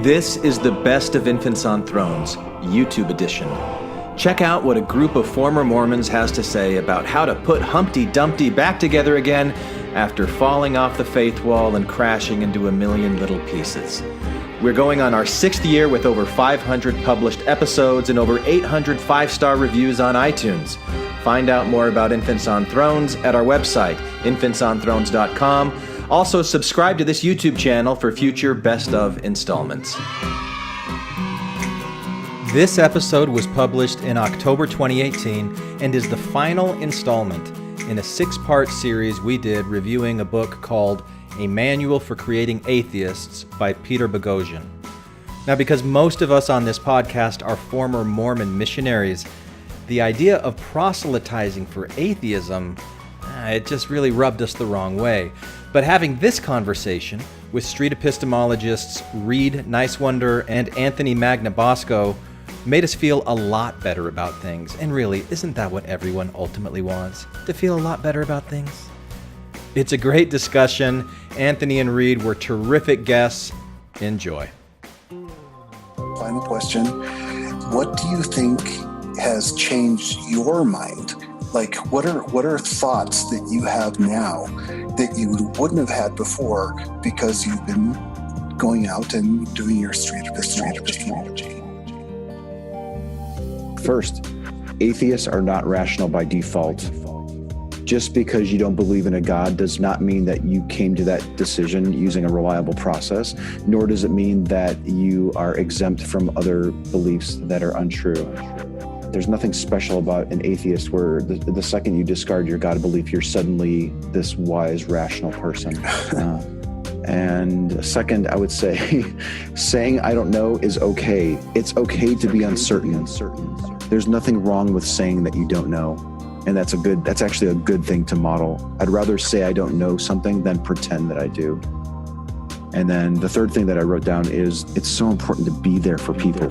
This is the Best of Infants on Thrones, YouTube edition. Check out what a group of former Mormons has to say about how to put Humpty Dumpty back together again after falling off the faith wall and crashing into a million little pieces. We're going on our 6th year with over 500 published episodes and over 800 5-star reviews on iTunes. Find out more about Infants on Thrones at our website, infantsonthrones.com. Also, subscribe to this YouTube channel for future Best of installments. This episode was published in October 2018 and is the final installment in a 6-part series we did reviewing a book called A Manual for Creating Atheists by Peter Bogosian. Now, because most of us on this podcast are former Mormon missionaries, the idea of proselytizing for atheism, it just really rubbed us the wrong way. But having this conversation with Street Epistemologists Reid Nicewonder and Anthony Magnabosco made us feel a lot better about things. And really, isn't that what everyone ultimately wants? To feel a lot better about things? It's a great discussion. Anthony and Reid were terrific guests. Enjoy. Final question. What do you think has changed your mind? Like, what are thoughts that you have now that you wouldn't have had before because you've been going out and doing your street epistemology? First, atheists are not rational by default. Just because you don't believe in a God does not mean that you came to that decision using a reliable process, nor does it mean that you are exempt from other beliefs that are untrue. There's nothing special about an atheist where the second you discard your God belief, you're suddenly this wise, rational person. And second, I would say, saying I don't know is okay. It's okay to be uncertain. There's nothing wrong with saying that you don't know. And that's actually a good thing to model. I'd rather say I don't know something than pretend that I do. And then the third thing that I wrote down is it's so important to be there for people.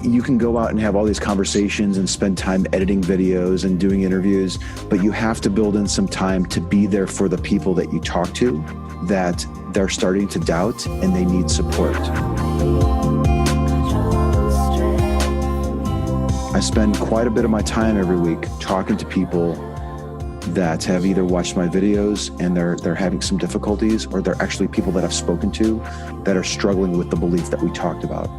You can go out and have all these conversations and spend time editing videos and doing interviews, but you have to build in some time to be there for the people that you talk to, that they're starting to doubt and they need support. I spend quite a bit of my time every week talking to people that have either watched my videos and they're having some difficulties, or they're actually people that I've spoken to that are struggling with the belief that we talked about.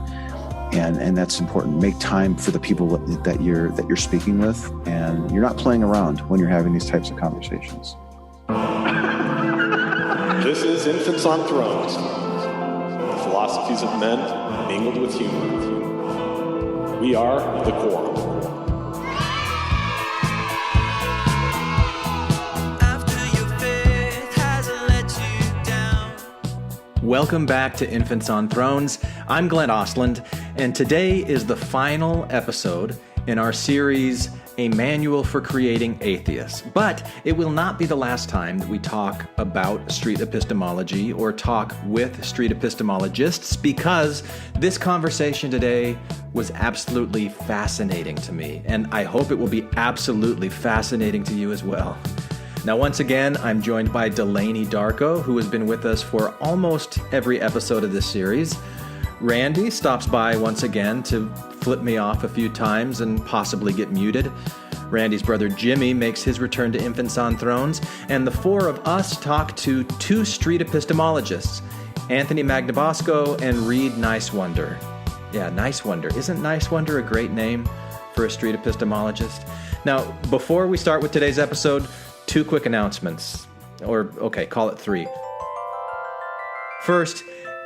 And that's important. Make time for the people that you're speaking with, and you're not playing around when you're having these types of conversations. This is Infants on Thrones, the philosophies of men mingled with humor. We are the Quorum. Welcome back to Infants on Thrones. I'm Glenn Ostland, and today is the final episode in our series, A Manual for Creating Atheists. But it will not be the last time that we talk about street epistemology or talk with street epistemologists, because this conversation today was absolutely fascinating to me, and I hope it will be absolutely fascinating to you as well. Now, once again, I'm joined by Delaney Darko, who has been with us for almost every episode of this series. Randy stops by once again to flip me off a few times and possibly get muted. Randy's brother Jimmy makes his return to Infants on Thrones, and the four of us talk to two street epistemologists, Anthony Magnabosco and Reid Nicewonder. Yeah, Nicewonder. Isn't Nicewonder a great name for a street epistemologist? Now, before we start with today's episode, 2 quick announcements, or okay, call it 3. First,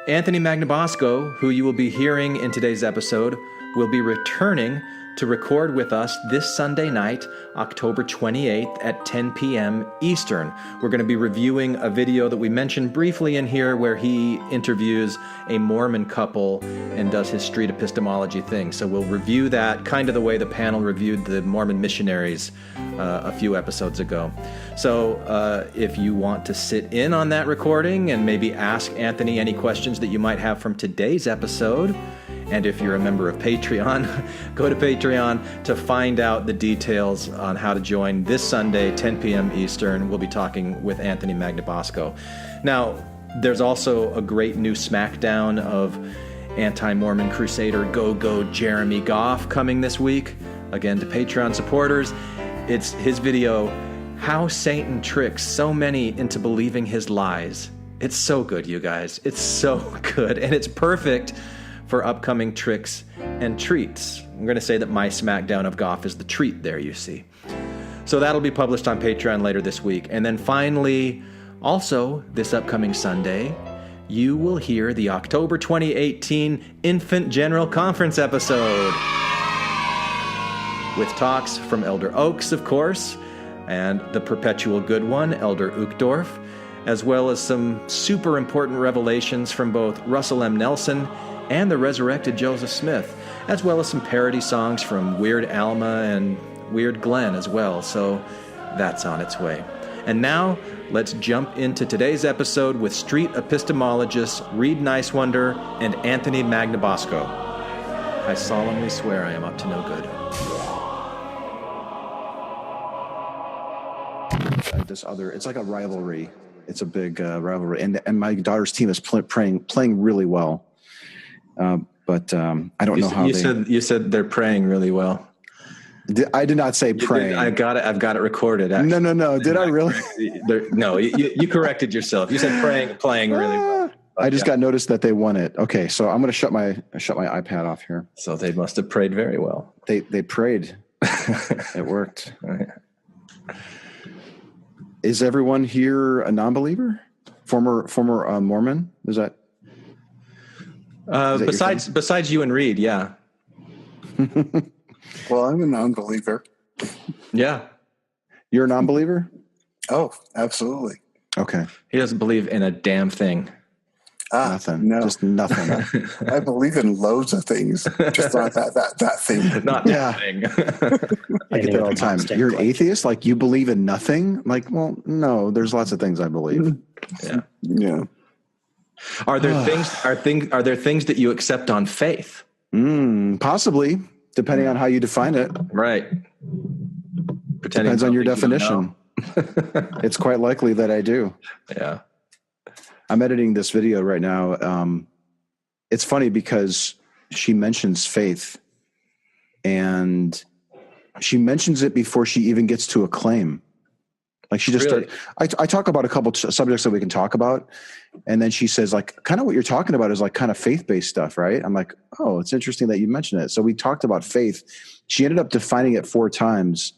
Anthony Magnabosco, who you will be hearing in today's episode, will be returning to record with us this Sunday night, October 28th at 10 p.m. Eastern. We're going to be reviewing a video that we mentioned briefly in here where he interviews a Mormon couple and does his street epistemology thing. So we'll review that kind of the way the panel reviewed the Mormon missionaries a few episodes ago. So if you want to sit in on that recording and maybe ask Anthony any questions that you might have from today's episode, and if you're a member of Patreon, go to Patreon to find out the details on how to join this Sunday, 10 p.m. Eastern. We'll be talking with Anthony Magnabosco. Now, There's also a great new smackdown of anti-Mormon crusader go Jeremy Goff coming this week. Again, to Patreon supporters. It's his video, How Satan Tricks So Many into Believing His Lies. It's so good, you guys. It's so good. And it's perfect for upcoming tricks and treats. I'm going to say that my smackdown of Goff is the treat there, you see. So that'll be published on Patreon later this week. And then finally, also this upcoming Sunday, you will hear the October 2018 Infant General Conference episode with talks from Elder Oaks, of course, and the perpetual good one, Elder Uchtdorf, as well as some super important revelations from both Russell M. Nelson and the resurrected Joseph Smith, as well as some parody songs from Weird Alma and Weird Glenn as well. So that's on its way. And now, let's jump into today's episode with Street Epistemologists Reid Nicewonder and Anthony Magnabosco. I solemnly swear I am up to no good. It's like a rivalry. It's a big rivalry. And my daughter's team is playing really well. But I don't know how you said they're praying really well. I did not say praying. I've got it recorded. Actually. No. Did I really? No, you corrected yourself. You said playing really well. I just got noticed that they won it. Okay, so I'm going to shut my iPad off here. So they must have prayed very well. They prayed. It worked. Is everyone here a non-believer? Former Mormon? Is that besides you and Reid, yeah. Well, I'm a non-believer. Yeah. You're a non-believer? Oh, absolutely. Okay. He doesn't believe in a damn thing. Nothing. No. Just nothing. I believe in loads of things, just not that thing. Not that thing. I get that all the time. You're an atheist? Like you believe in nothing? Like, well, no, there's lots of things I believe. Yeah. Are there things that you accept on faith? Possibly, depending on how you define it. Right. Depends on your definition. It's quite likely that I do. Yeah. I'm editing this video right now. It's funny because she mentions faith and she mentions it before she even gets to a claim. Like she just started, I talk about a couple subjects that we can talk about. And then she says like, kind of what you're talking about is like kind of faith-based stuff, right? I'm like, oh, it's interesting that you mentioned it. So we talked about faith. She ended up defining it 4 times.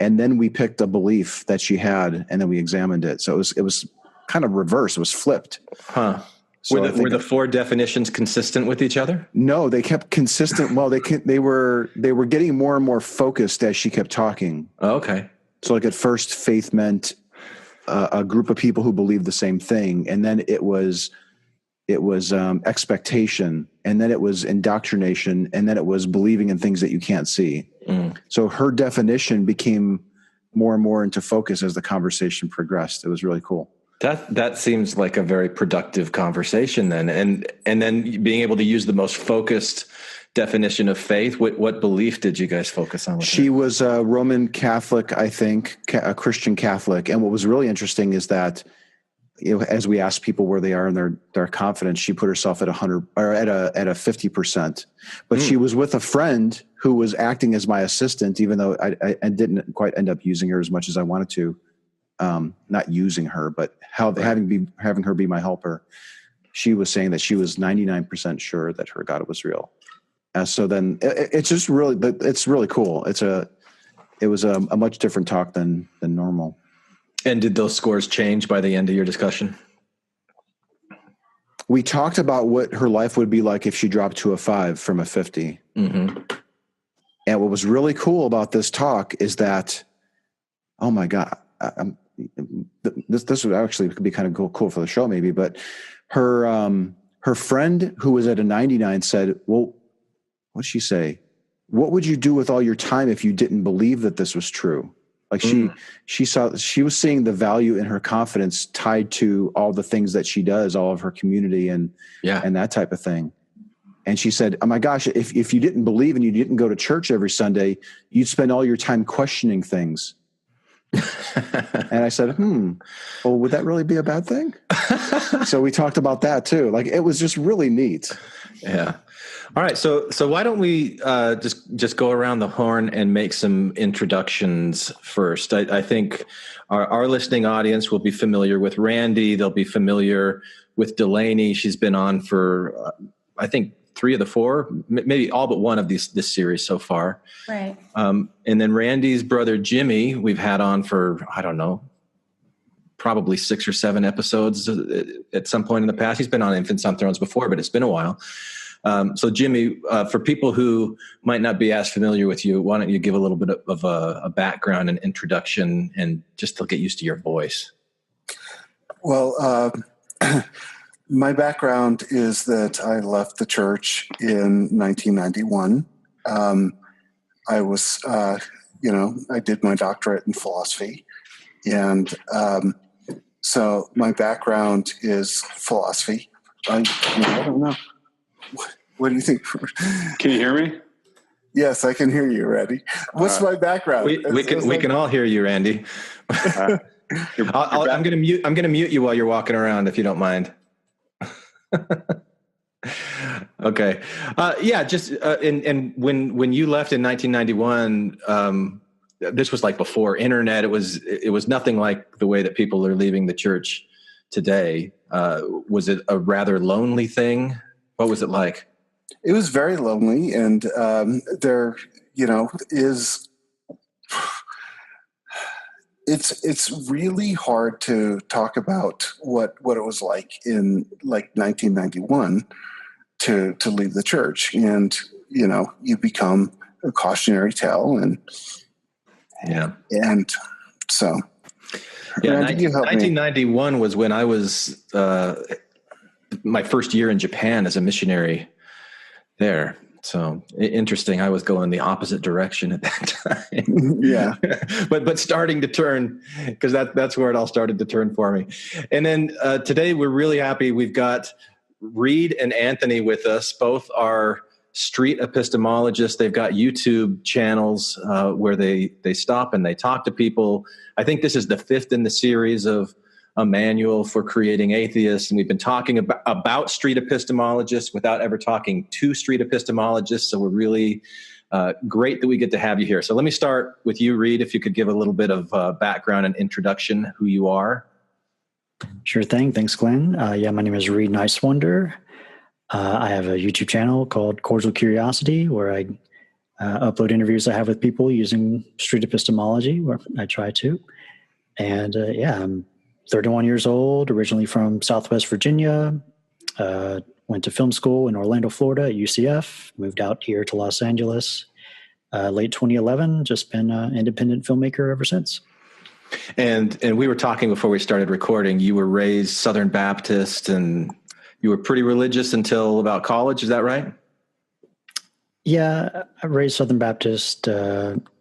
And then we picked a belief that she had and then we examined it. So it was kind of reverse. It was flipped. Huh. So were the 4 definitions consistent with each other? No, they kept consistent. Well, they were getting more and more focused as she kept talking. Oh, okay. So like at first faith meant a group of people who believed the same thing. And then it was expectation. And then it was indoctrination. And then it was believing in things that you can't see. So her definition became more and more into focus as the conversation progressed. It was really cool. That seems like a very productive conversation then. And then being able to use the most focused definition of faith. What belief did you guys focus on? She was a Roman Catholic, I think, a Christian Catholic. And what was really interesting is that, you know, as we asked people where they are in their confidence, she put herself at 100 or at a 50%. But she was with a friend who was acting as my assistant, even though I didn't quite end up using her as much as I wanted to. Not using her, but having her be my helper. She was saying that she was 99% sure that her God was real. So then it's just really, it's really cool. It was a much different talk than normal. And did those scores change by the end of your discussion? We talked about what her life would be like if she dropped to a 5 from a 50. Mm-hmm. And what was really cool about this talk is that, oh my God, this would actually be kind of cool for the show maybe, but her friend who was at a 99 said, well, what'd she say? What would you do with all your time if you didn't believe that this was true? Like she was seeing the value in her confidence tied to all the things that she does, all of her community and that type of thing. And she said, oh my gosh, if you didn't believe and you didn't go to church every Sunday, you'd spend all your time questioning things. And I said, well, would that really be a bad thing? So we talked about that too. Like, it was just really neat. Yeah. All right. So why don't we just go around the horn and make some introductions first? I think our listening audience will be familiar with Randy. They'll be familiar with Delaney. She's been on for, I think, 3 of the 4, maybe all but one of this series so far. Right. And then Randy's brother, Jimmy, we've had on for, I don't know, probably 6 or 7 episodes at some point in the past. He's been on Infants on Thrones before, but it's been a while. So Jimmy, for people who might not be as familiar with you, why don't you give a little bit of a background and introduction, and just to get used to your voice? Well, my background is that I left the church in 1991. I was, I did my doctorate in philosophy. And so my background is philosophy. I don't know. What do you think? Can you hear me? Yes, I can hear you, Randy. What's my background? We can all hear you, Randy. I'm going to mute you while you're walking around, if you don't mind. Okay. And when you left in 1991, this was like before internet. It was nothing like the way that people are leaving the church today. Was it a rather lonely thing? What was it like? It was very lonely, and there, is. It's really hard to talk about what it was like in 1991 to leave the church, and you become a cautionary tale, and so yeah. Randy, 1991 was when I was my first year in Japan as a missionary there. So interesting. I was going the opposite direction at that time. Yeah. but starting to turn, because that's where it all started to turn for me. And then today we're really happy. We've got Reid and Anthony with us. Both are street epistemologists. They've got YouTube channels where they stop and they talk to people. I think this is the 5th in the series of a manual for creating atheists. And we've been talking about street epistemologists without ever talking to street epistemologists. So we're really great that we get to have you here. So let me start with you, Reid, if you could give a little bit of background and introduction, who you are. Sure thing. Thanks, Glenn. My name is Reid Nicewonder. I have a YouTube channel called Cordial Curiosity, where I upload interviews I have with people using street epistemology, where I try to. And I'm 31 years old, originally from Southwest Virginia, went to film school in Orlando, Florida at UCF, moved out here to Los Angeles late 2011, just been an independent filmmaker ever since. And we were talking before we started recording, you were raised Southern Baptist and you were pretty religious until about college, is that right? Yeah, I raised Southern Baptist,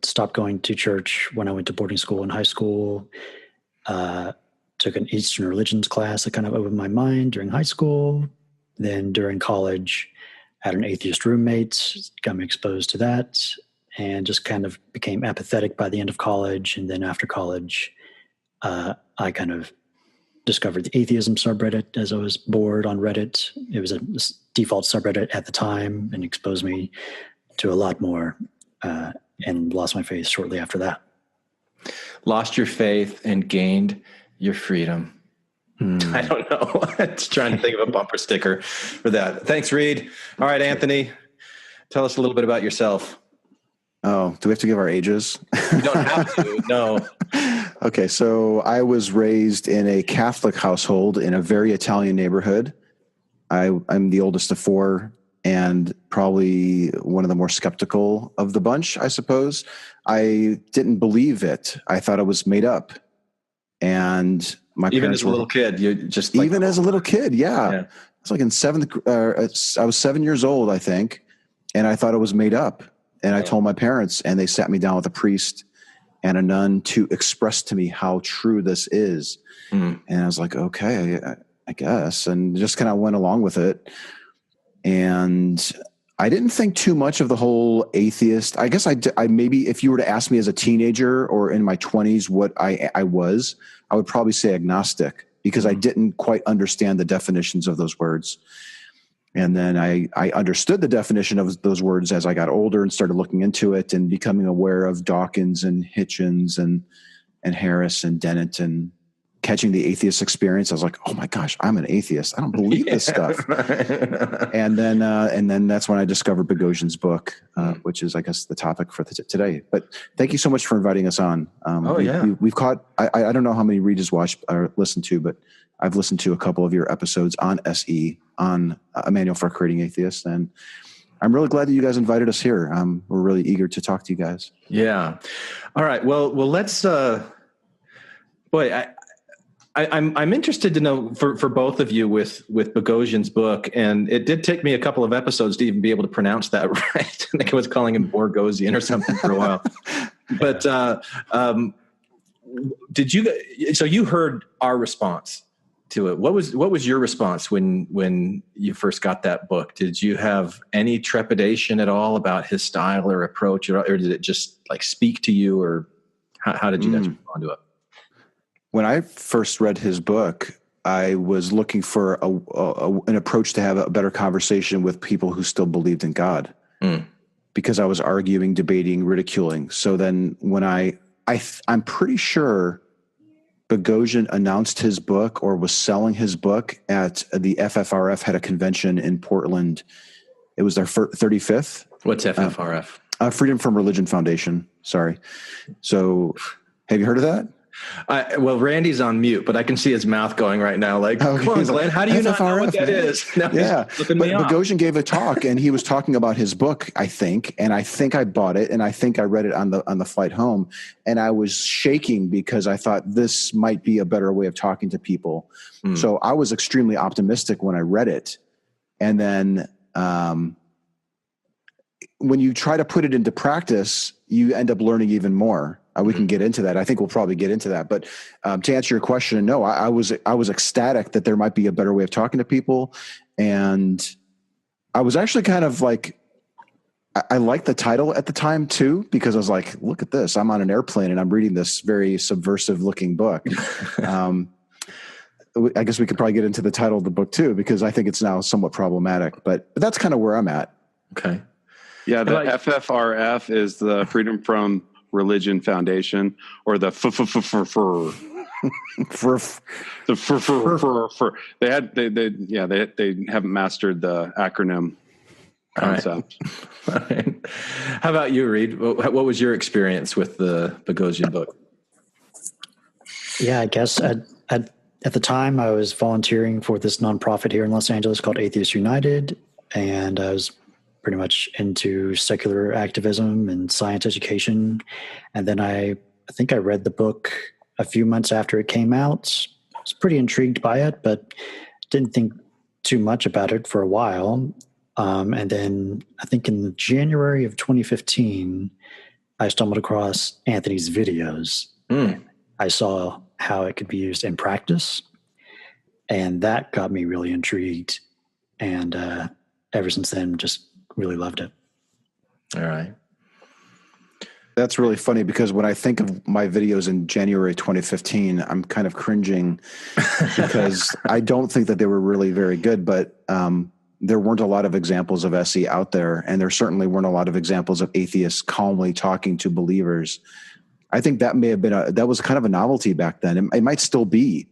stopped going to church when I went to boarding school in high school, took an Eastern religions class that kind of opened my mind during high school. Then during college, had an atheist roommate, got me exposed to that, and just kind of became apathetic by the end of college. And then after college, I kind of discovered the atheism subreddit as I was bored on Reddit. It was a default subreddit at the time and exposed me to a lot more, and lost my faith shortly after that. Lost your faith and gained your freedom. I don't know. I'm just trying to think of a bumper sticker for that. Thanks, Reid. All right, Anthony, tell us a little bit about yourself. Oh, do we have to give our ages? You don't have to, no. Okay, so I was raised in a Catholic household in a very Italian neighborhood. I'm the oldest of 4 and probably one of the more skeptical of the bunch, I suppose. I didn't believe it. I thought it was made up. And my even parents as a little kid, you just like, even as a little kid, yeah. It's like in 7th. I was 7 years old, I think, and I thought it was made up. And I told my parents, and they sat me down with a priest and a nun to express to me how true this is. And I was like, okay, I guess, and just kind of went along with it. And I didn't think too much of the whole atheist. I guess I maybe if you were to ask me as a teenager or in my 20s what I was, I would probably say agnostic, because I didn't quite understand the definitions of those words. And then I understood the definition of those words as I got older and started looking into it and becoming aware of Dawkins and Hitchens and Harris and Dennett and catching the atheist experience. I was like, oh my gosh, I'm an atheist. I don't believe this stuff. And then that's when I discovered Bogosian's book, which is, I guess, the topic for today. But thank you so much for inviting us on. We've caught, I don't know how many Reid has watched or listened to, but I've listened to a couple of your episodes on SE, on A Manual for Creating Atheists. And I'm really glad that you guys invited us here. We're really eager to talk to you guys. Yeah. All right. Well, let's, I'm interested to know for both of you with Bogosian's book, and it did take me a couple of episodes to even be able to pronounce that right. I think I was calling him Bogosian or something for a while. But so you heard our response to it. What was your response when you first got that book? Did you have any trepidation at all about his style or approach, or did it just like speak to you, or how did you guys respond to it? When I first read his book, I was looking for an approach to have a better conversation with people who still believed in God, because I was arguing, debating, ridiculing. So then when I'm pretty sure Bogosian announced his book or was selling his book at the FFRF had a convention in Portland. It was their 35th. What's FFRF? Freedom from Religion Foundation. Sorry. So have you heard of that? Well, Randy's on mute, but I can see his mouth going right now. Like, come on, Glenn, how do you not know what that is? Now but Bogosian gave a talk, and he was talking about his book, I think, and I think I bought it, and I think I read it on the flight home, and I was shaking because I thought this might be a better way of talking to people. So I was extremely optimistic when I read it, and then when you try to put it into practice, you end up learning even more. We can get into that. I think we'll probably get into that. But to answer your question, no, I was ecstatic that there might be a better way of talking to people. And I was actually kind of like, I liked the title at the time too, because I was like, look at this. I'm on an airplane and I'm reading this very subversive looking book. I guess we could probably get into the title of the book too, because I think it's now somewhat problematic. But that's kind of where I'm at. Okay. Yeah, the FFRF is the Freedom from Religion Foundation, or the they haven't mastered the acronym concept. All right. How about you, Reid? What was your experience with the Bogosian book? Yeah, I guess at the time I was volunteering for this nonprofit here in Los Angeles called Atheists United, and I was pretty much into secular activism and science education. And then I think I read the book a few months after it came out. I was pretty intrigued by it, but didn't think too much about it for a while. And then I think in January of 2015, I stumbled across Anthony's videos. I saw how it could be used in practice, and that got me really intrigued. And ever since then, just really loved it. All right. That's really funny, because when I think of my videos in January 2015, I'm kind of cringing because I don't think that they were really very good, but there weren't a lot of examples of SE out there, and there certainly weren't a lot of examples of atheists calmly talking to believers. I think that may have been that was kind of a novelty back then. It might still be.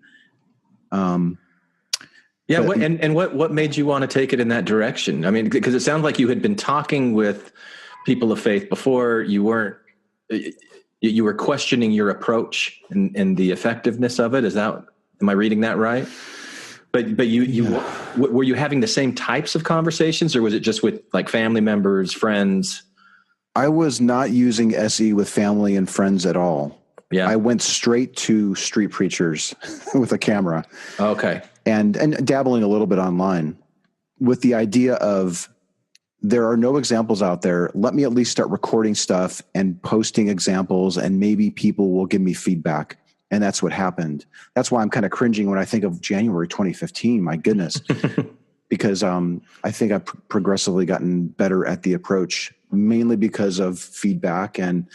Yeah, what made you want to take it in that direction? I mean, because it sounds like you had been talking with people of faith before. You were questioning your approach and the effectiveness of it. Am I reading that right? But were you having the same types of conversations, or was it just with like family members, friends? I was not using SE with family and friends at all. Yeah, I went straight to street preachers with a camera. Okay. And dabbling a little bit online with the idea of there are no examples out there. Let me at least start recording stuff and posting examples, and maybe people will give me feedback. And that's what happened. That's why I'm kind of cringing when I think of January 2015. My goodness. because I think I've progressively gotten better at the approach, mainly because of feedback and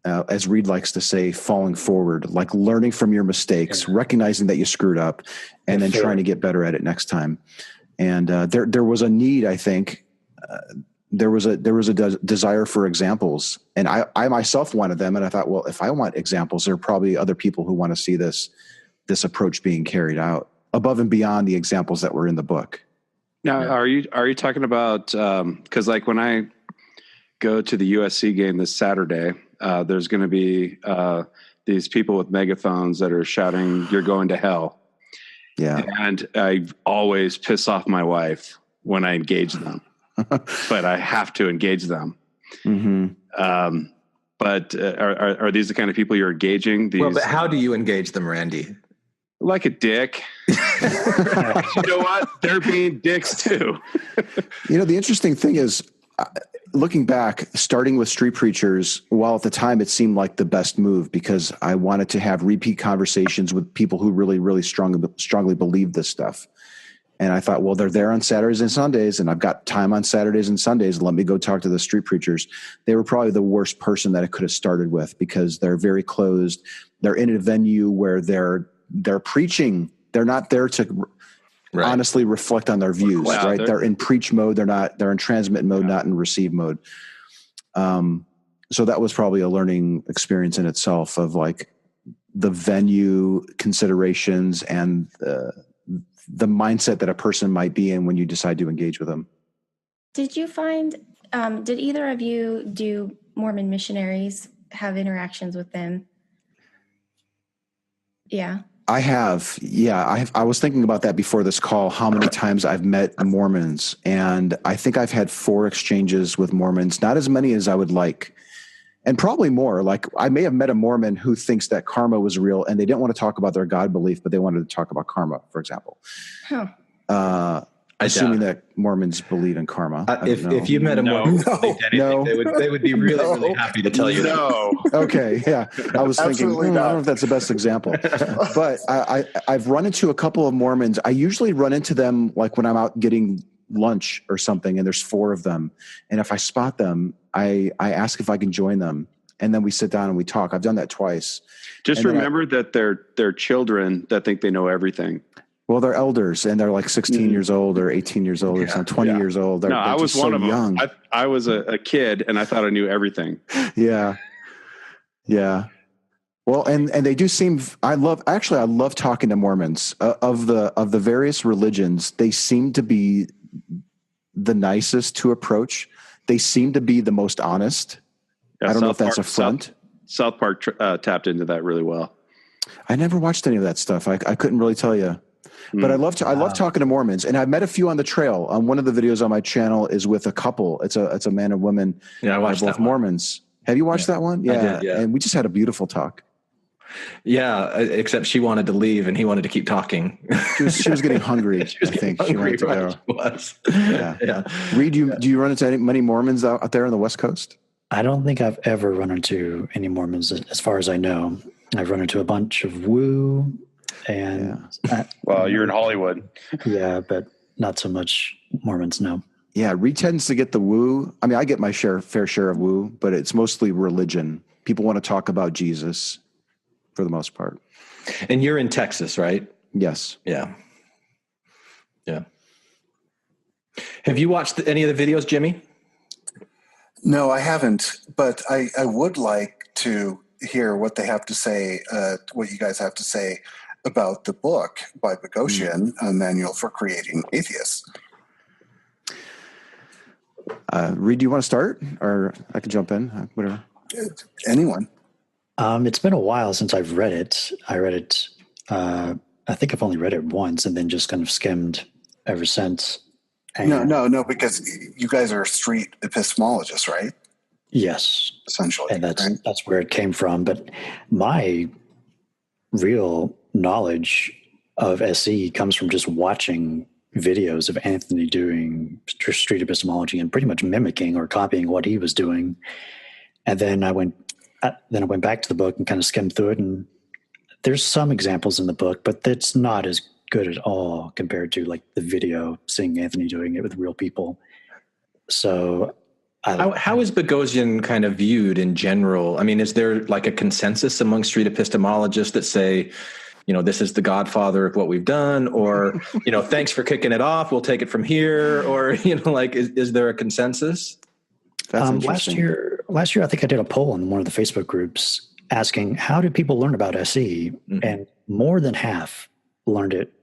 as Reid likes to say, falling forward, like learning from your mistakes, recognizing that you screwed up, and then trying to get better at it next time. And there was a need, I think. There was a desire for examples, and I myself wanted them. And I thought, well, if I want examples, there are probably other people who want to see this approach being carried out above and beyond the examples that were in the book. Now, are you talking about, because like when I go to the USC game this Saturday, there's going to be these people with megaphones that are shouting, "You're going to hell." Yeah. And I always piss off my wife when I engage them, but I have to engage them. Mm-hmm. But are these the kind of people you're engaging? Well, but how do you engage them, Randy? Like a dick. You know what? They're being dicks too. The interesting thing is, looking back, starting with street preachers, while at the time it seemed like the best move because I wanted to have repeat conversations with people who really, really strongly believed this stuff. And I thought, well, they're there on Saturdays and Sundays, and I've got time on Saturdays and Sundays. Let me go talk to the street preachers. They were probably the worst person that I could have started with because they're very closed. They're in a venue where they're preaching. They're not there to honestly reflect on their views, right? They're in preach mode. They're in transmit mode, not in receive mode. So that was probably a learning experience in itself of like the venue considerations and the mindset that a person might be in when you decide to engage with them. Did you find, did either of you do Mormon missionaries, have interactions with them? Yeah. I have. Yeah. I was thinking about that before this call, how many times I've met Mormons. And I think I've had 4 exchanges with Mormons, not as many as I would like. And probably more. Like I may have met a Mormon who thinks that karma was real and they didn't want to talk about their God belief, but they wanted to talk about karma, for example. Assuming that Mormons believe in karma. If you met a Mormon, they would be really happy to tell you that. Okay, yeah. I was thinking, I don't know if that's the best example. But I've run into a couple of Mormons. I usually run into them like when I'm out getting lunch or something and there's 4 of them. And if I spot them, I ask if I can join them. And then we sit down and we talk. I've done that twice. Just remember that they're children that think they know everything. Well, they're elders and they're like 16 years old or 18 years old or something, 20 years old. They're I was one of them. Young. I was a kid and I thought I knew everything. Yeah. Yeah. Well, and they do seem, I love talking to Mormons of the various religions. They seem to be the nicest to approach. They seem to be the most honest. Yeah, I don't know if that's a front. South Park tapped into that really well. I never watched any of that stuff. I couldn't really tell you. But I love talking to Mormons, and I've met a few on the trail. One of the videos on my channel is with a couple. It's a man and woman. Yeah, I watched both that one. Mormons. Have you watched that one? Yeah. I did, yeah. And we just had a beautiful talk. Yeah, except she wanted to leave and he wanted to keep talking. She was getting hungry. She wanted to go. Yeah. Reid, do you run into many Mormons out there on the West Coast? I don't think I've ever run into any Mormons as far as I know. I've run into a bunch of woo and well, you're in Hollywood. Yeah, but not so much Mormons, no. Yeah, Reid tends to get the woo. I mean, I get my fair share of woo, but it's mostly religion. People want to talk about Jesus for the most part. And you're in Texas, right? Yes. Yeah. Have you watched any of the videos, Jimmy? No, I haven't, but I would like to hear what they have to say, what you guys have to say about the book by Bogosian, A Manual for Creating Atheists. Reid, do you want to start? Or I can jump in, whatever. Anyone. It's been a while since I've read it. I read it, I think I've only read it once and then just kind of skimmed ever since. And No, because you guys are street epistemologists, right? Yes. Essentially. And that's where it came from. But my real knowledge of SE comes from just watching videos of Anthony doing street epistemology and pretty much mimicking or copying what he was doing. And then I went back to the book and kind of skimmed through it. And there's some examples in the book, but it's not as good at all compared to like the video, seeing Anthony doing it with real people. So how is Bogosian kind of viewed in general? I mean, is there like a consensus among street epistemologists that say, this is the godfather of what we've done, or, thanks for kicking it off, we'll take it from here, or, is there a consensus? That's interesting. Last year, I think I did a poll in one of the Facebook groups asking, how do people learn about SE? Mm-hmm. And more than half learned it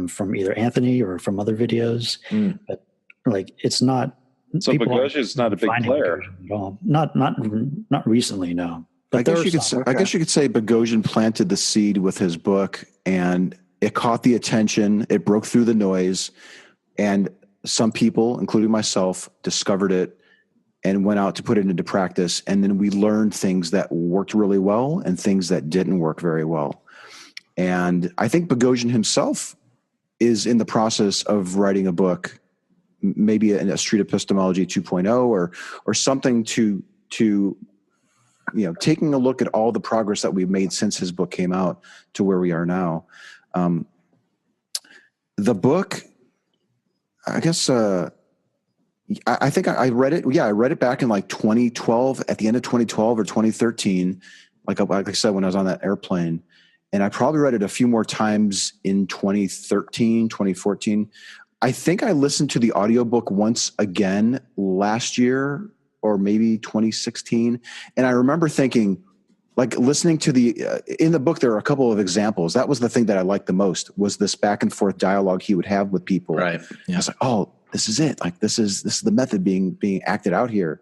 from either Anthony or from other videos. But like, it's not. So Bogosian's not a big player at all. Not recently, no. But I guess you could say Bogosian planted the seed with his book, and it caught the attention. It broke through the noise, and some people, including myself, discovered it and went out to put it into practice. And then we learned things that worked really well and things that didn't work very well. And I think Bogosian himself is in the process of writing a book, maybe a Street Epistemology 2.0 or something to taking a look at all the progress that we've made since his book came out to where we are now. The book, I guess, I think I read it. Yeah, I read it back in like 2012, at the end of 2012 or 2013, like I said, when I was on that airplane. And I probably read it a few more times in 2013, 2014. I think I listened to the audiobook once again last year or maybe 2016. And I remember thinking, like listening to in the book, there are a couple of examples. That was the thing that I liked the most, was this back and forth dialogue he would have with people. Right. Yeah. I was like, oh, this is it. Like this is the method being acted out here.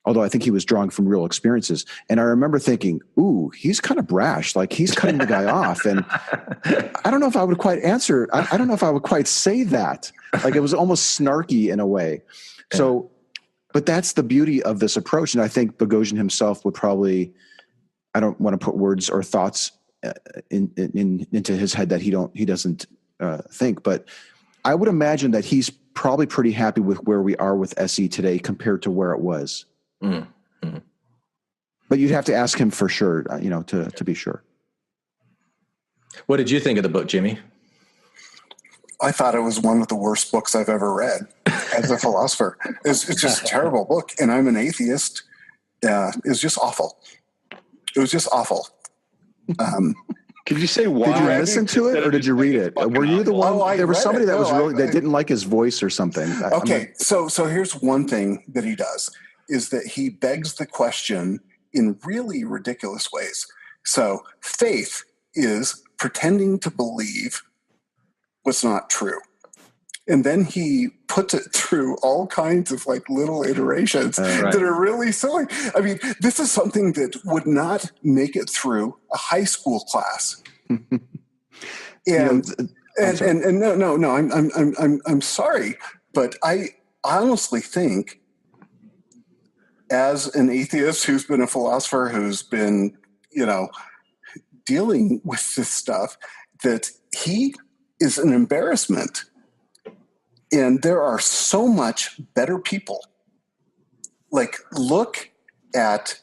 Although I think he was drawing from real experiences. And I remember thinking, ooh, he's kind of brash. Like he's cutting the guy off. And I don't know if I would quite answer. I don't know if I would quite say that. Like it was almost snarky in a way. Yeah. So, but that's the beauty of this approach. And I think Bogosian himself would probably, I don't want to put words or thoughts into his head that he doesn't think, but I would imagine that he's probably pretty happy with where we are with SE today compared to where it was. Mm-hmm. But you'd have to ask him for sure, to be sure. What did you think of the book, Jimmy? I thought it was one of the worst books I've ever read as a philosopher. It's just a terrible book, and I'm an atheist. It's just awful. It was just awful. Could you say why? Did you listen to it or did you read it? Were you the one? There was somebody that was that didn't like his voice or something. Okay, so here's one thing that he does, is that he begs the question in really ridiculous ways. So faith is pretending to believe what's not true. And then he puts it through all kinds of like little iterations that are really silly. I mean, this is something that would not make it through a high school class. I'm sorry, but I honestly think, as an atheist who's been a philosopher, who's been, dealing with this stuff, that he is an embarrassment. And there are so much better people. Like, look at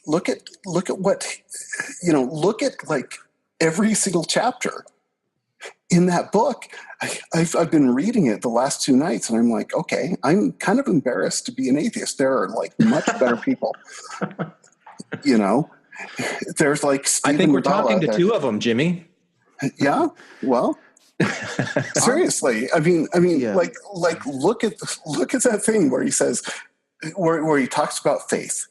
what, look at like every single chapter in that book. I've been reading it the last 2 nights, and I'm like, okay, I'm kind of embarrassed to be an atheist. There are like much better people. There's like Stephen I think we're Bala talking to there. 2 of them, Jimmy. Yeah. Well, seriously. I mean, yeah. like look at that thing where he says, where he talks about faith.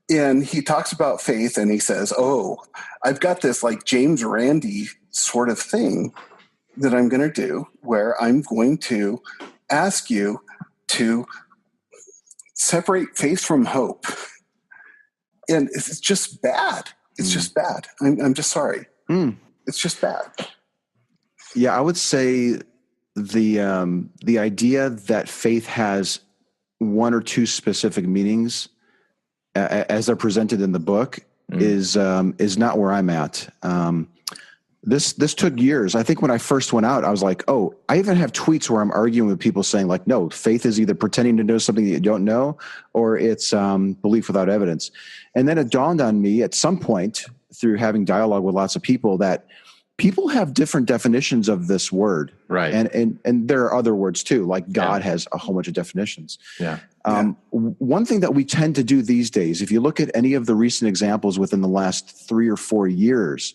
And he talks about faith and he says, oh, I've got this like James Randi sort of thing that I'm going to do, where I'm going to ask you to separate faith from hope. And it's just bad. It's just bad. I'm just sorry. It's just bad. Yeah, I would say the idea that faith has 1 or 2 specific meanings as they're presented in the book is not where I'm at. This took years. I think when I first went out, I was like, oh, I even have tweets where I'm arguing with people saying like, no, faith is either pretending to know something that you don't know, or it's belief without evidence. And then it dawned on me at some point through having dialogue with lots of people that people have different definitions of this word. Right. And there are other words too, like God has a whole bunch of definitions. Yeah. One thing that we tend to do these days, if you look at any of the recent examples within the last 3 or 4 years,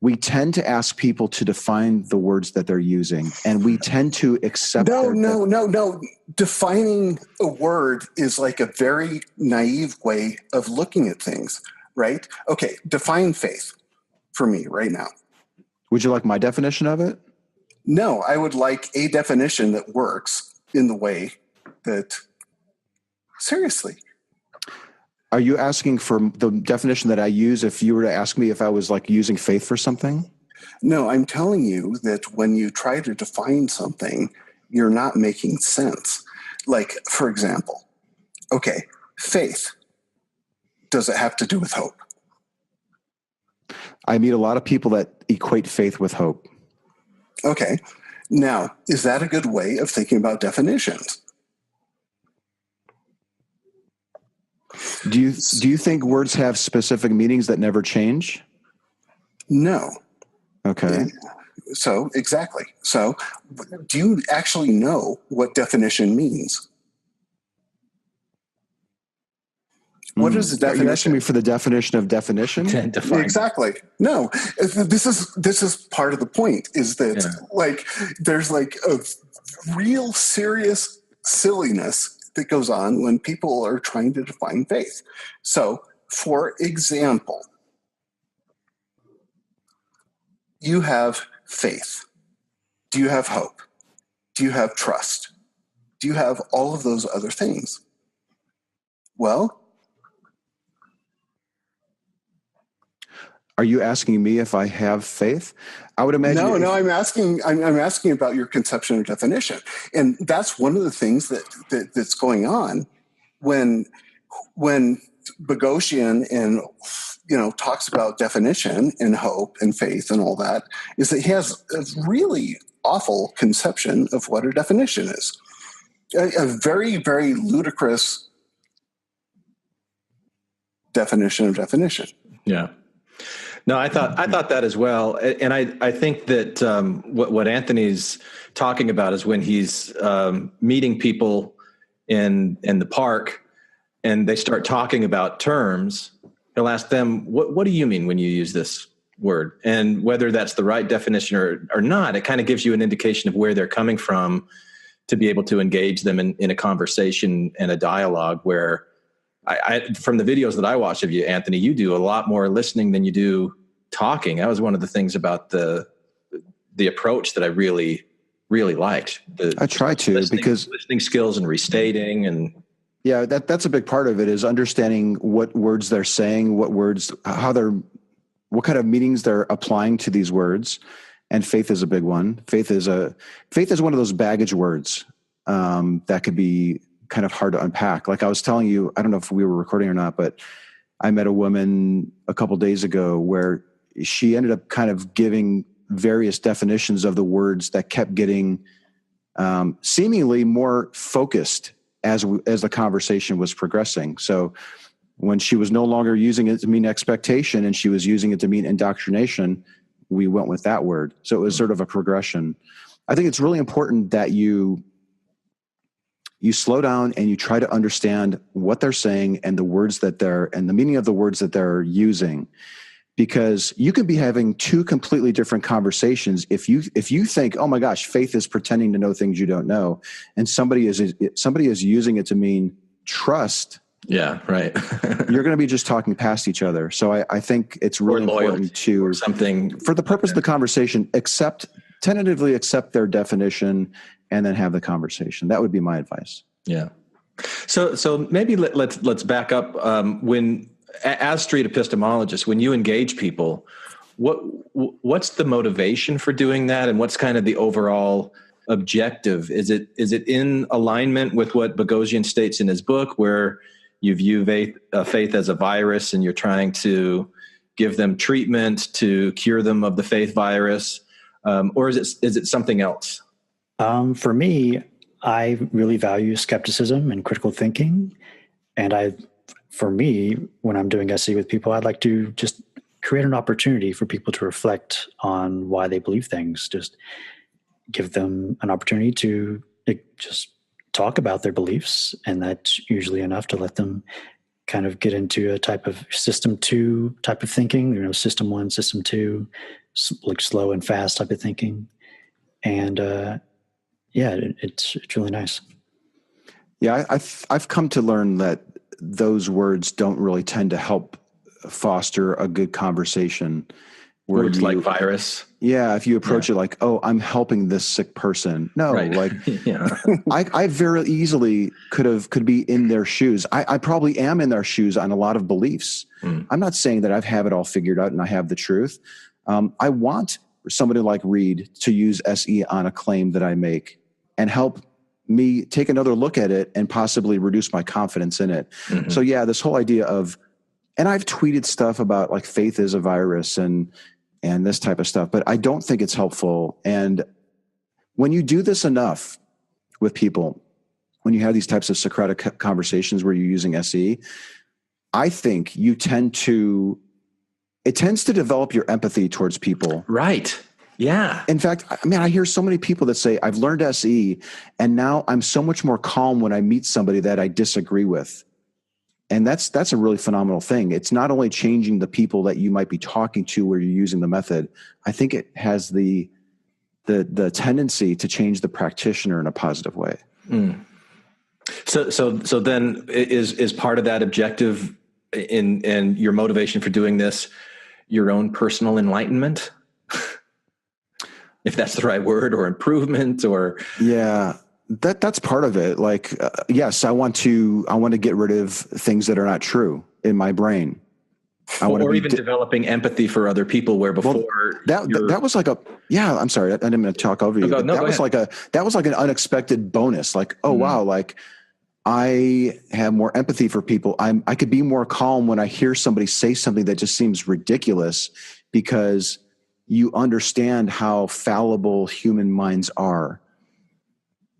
we tend to ask people to define the words that they're using, and we tend to accept. No. Defining a word is like a very naive way of looking at things, right? Okay, define faith for me right now. Would you like my definition of it? No, I would like a definition that works in the way that, seriously. Are you asking for the definition that I use if you were to ask me if I was like using faith for something? No, I'm telling you that when you try to define something, you're not making sense. Like, for example, okay, faith. Does it have to do with hope? I meet a lot of people that equate faith with hope. Okay. Now, is that a good way of thinking about definitions? Do you think words have specific meanings that never change? No. Okay. So, exactly. So, do you actually know what definition means? What is the definition? Are you asking me for the definition of definition? Exactly. No, this is part of the point, is that like there's like a real serious silliness that goes on when people are trying to define faith. So, for example, you have faith. Do you have hope? Do you have trust? Do you have all of those other things? Well, are you asking me if I have faith? I would imagine. No, I'm asking about your conception or definition. And that's one of the things that's going on when Bogosian and talks about definition and hope and faith and all that, is that he has a really awful conception of what a definition is. A very, very ludicrous definition of definition. Yeah. No, I thought that as well. And I think that what Anthony's talking about is when he's meeting people in the park and they start talking about terms, he'll ask them, what do you mean when you use this word? And whether that's the right definition or not, it kind of gives you an indication of where they're coming from to be able to engage them in a conversation and a dialogue where I from the videos that I watch of you, Anthony, you do a lot more listening than you do talking. That was one of the things about the approach that I really, really liked. I try to because listening skills and restating and that's a big part of it is understanding what words they're saying, what kind of meanings they're applying to these words. And faith is a big one. Faith is one of those baggage words that could be kind of hard to unpack. Like I was telling you, I don't know if we were recording or not, but I met a woman a couple days ago where she ended up kind of giving various definitions of the words that kept getting seemingly more focused as the conversation was progressing. So when she was no longer using it to mean expectation and she was using it to mean indoctrination, we went with that word. So it was sort of a progression. I think it's really important that you slow down and you try to understand what they're saying and the meaning of the words that they're using, because you can be having two completely different conversations. If you think, oh my gosh, faith is pretending to know things you don't know, and somebody is using it to mean trust. Yeah, right. You're going to be just talking past each other. So I think it's really important to something for the purpose of the conversation, tentatively accept their definition and then have the conversation. That would be my advice. Yeah. So maybe let's back up. As street epistemologists, when you engage people, what's the motivation for doing that, and what's kind of the overall objective? Is it in alignment with what Bogosian states in his book, where you view faith as a virus and you're trying to give them treatment to cure them of the faith virus, or is it something else? For me, I really value skepticism and critical thinking. And for me, when I'm doing SE with people, I'd like to just create an opportunity for people to reflect on why they believe things. Just give them an opportunity to just talk about their beliefs, and that's usually enough to let them kind of get into a type of system 2 type of thinking, system 1, system 2, like slow and fast type of thinking. And it's really nice. Yeah, I've come to learn that those words don't really tend to help foster a good conversation. Words like virus. Yeah, if you approach it like, "Oh, I'm helping this sick person." No, right. like yeah. I very easily could be in their shoes. I probably am in their shoes on a lot of beliefs. I'm not saying that I have it all figured out and I have the truth. I want somebody like Reid to use SE on a claim that I make and help me take another look at it and possibly reduce my confidence in it. Mm-hmm. So yeah, this whole idea of, and I've tweeted stuff about like faith is a virus and this type of stuff, but I don't think it's helpful. And when you do this enough with people, when you have these types of Socratic conversations where you're using SE, I think it tends to develop your empathy towards people. Right. Yeah. In fact, I hear so many people that say, I've learned SE and now I'm so much more calm when I meet somebody that I disagree with. And that's a really phenomenal thing. It's not only changing the people that you might be talking to where you're using the method. I think it has the tendency to change the practitioner in a positive way. Mm. So then is part of that objective in your motivation for doing this your own personal enlightenment? If that's the right word, or improvement, or yeah. That's part of it. Like, yes, I want to get rid of things that are not true in my brain. Or even developing empathy for other people, where before that was like I'm sorry, I didn't mean to talk over you. That was like an unexpected bonus. Like, oh wow, like I have more empathy for people. I could be more calm when I hear somebody say something that just seems ridiculous, because you understand how fallible human minds are.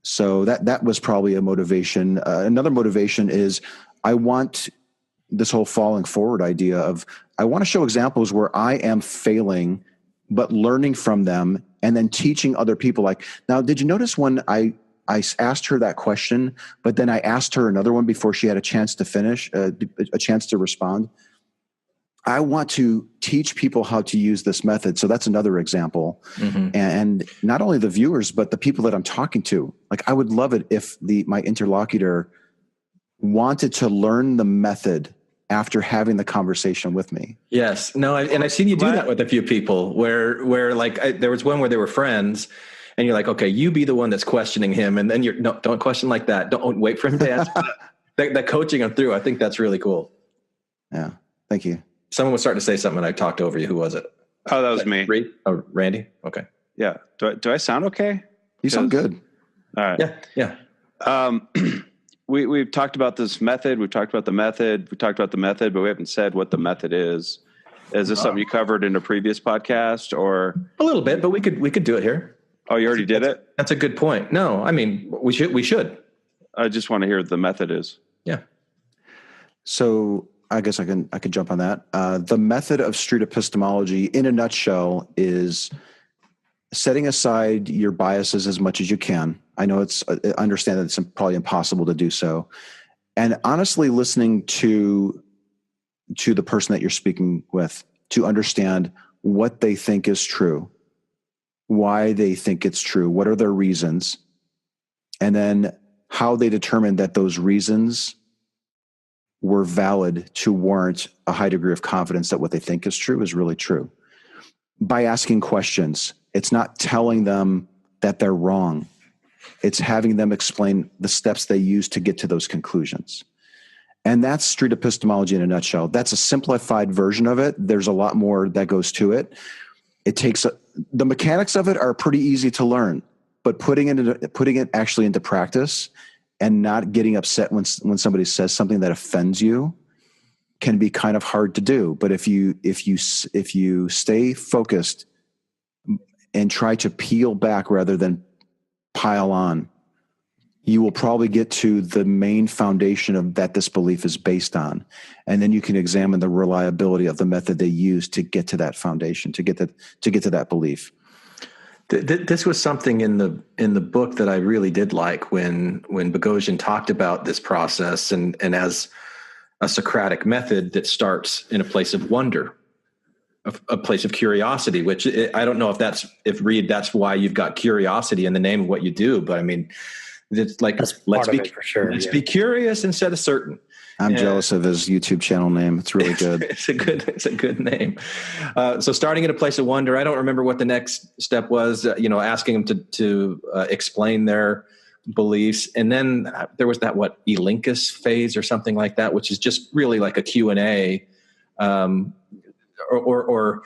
So that was probably a motivation. Another motivation is I want this whole falling forward idea of, I want to show examples where I am failing, but learning from them and then teaching other people. Like, now, did you notice when I asked her that question, but then I asked her another one before she had a chance to finish, a chance to respond? I want to teach people how to use this method. So that's another example. Mm-hmm. And not only the viewers, but the people that I'm talking to. Like, I would love it if my interlocutor wanted to learn the method after having the conversation with me. Yes. No, and I've seen you do that with a few people where like there was one where they were friends and you're like, okay, you be the one that's questioning him. And then don't question like that. Don't wait for him to answer that coaching him through. I think that's really cool. Yeah. Thank you. Someone was starting to say something and I talked over you. Who was it? Oh, that was me. Reid? Oh, Randy? Okay. Yeah. Do I sound okay? You sound good. All right. Yeah. We've talked about this method. We've talked about the method. We talked about the method, but we haven't said what the method is. Is this something you covered in a previous podcast, or a little bit? But we could do it here. Oh, you already did it? That's a good point. No, I mean we should. I just want to hear what the method is. Yeah. So I guess I could jump on that. The method of street epistemology, in a nutshell, is setting aside your biases as much as you can. I know I understand that it's probably impossible to do so. And honestly, listening to the person that you're speaking with to understand what they think is true, why they think it's true, what are their reasons, and then how they determine that those reasons were valid to warrant a high degree of confidence that what they think is true is really true. By asking questions, it's not telling them that they're wrong. It's having them explain the steps they use to get to those conclusions. And that's street epistemology in a nutshell. That's a simplified version of it. There's a lot more that goes to it. The mechanics of it are pretty easy to learn, but putting it actually into practice and not getting upset when somebody says something that offends you can be kind of hard to do. But if you stay focused and try to peel back rather than pile on, you will probably get to the main foundation of that this belief is based on. And then you can examine the reliability of the method they use to get to that foundation, to get to that belief. This was something in the book that I really did like when Bogosian talked about this process and as a Socratic method that starts in a place of wonder, a place of curiosity, which I don't know if Reid, that's why you've got curiosity in the name of what you do. But I mean, it's like, let's be curious instead of certain. I'm jealous of his YouTube channel name. It's really good. It's a good name. So starting at a place of wonder, I don't remember what the next step was, asking them to explain their beliefs. And then there was that, Elincus phase or something like that, which is just really like a Q&A, or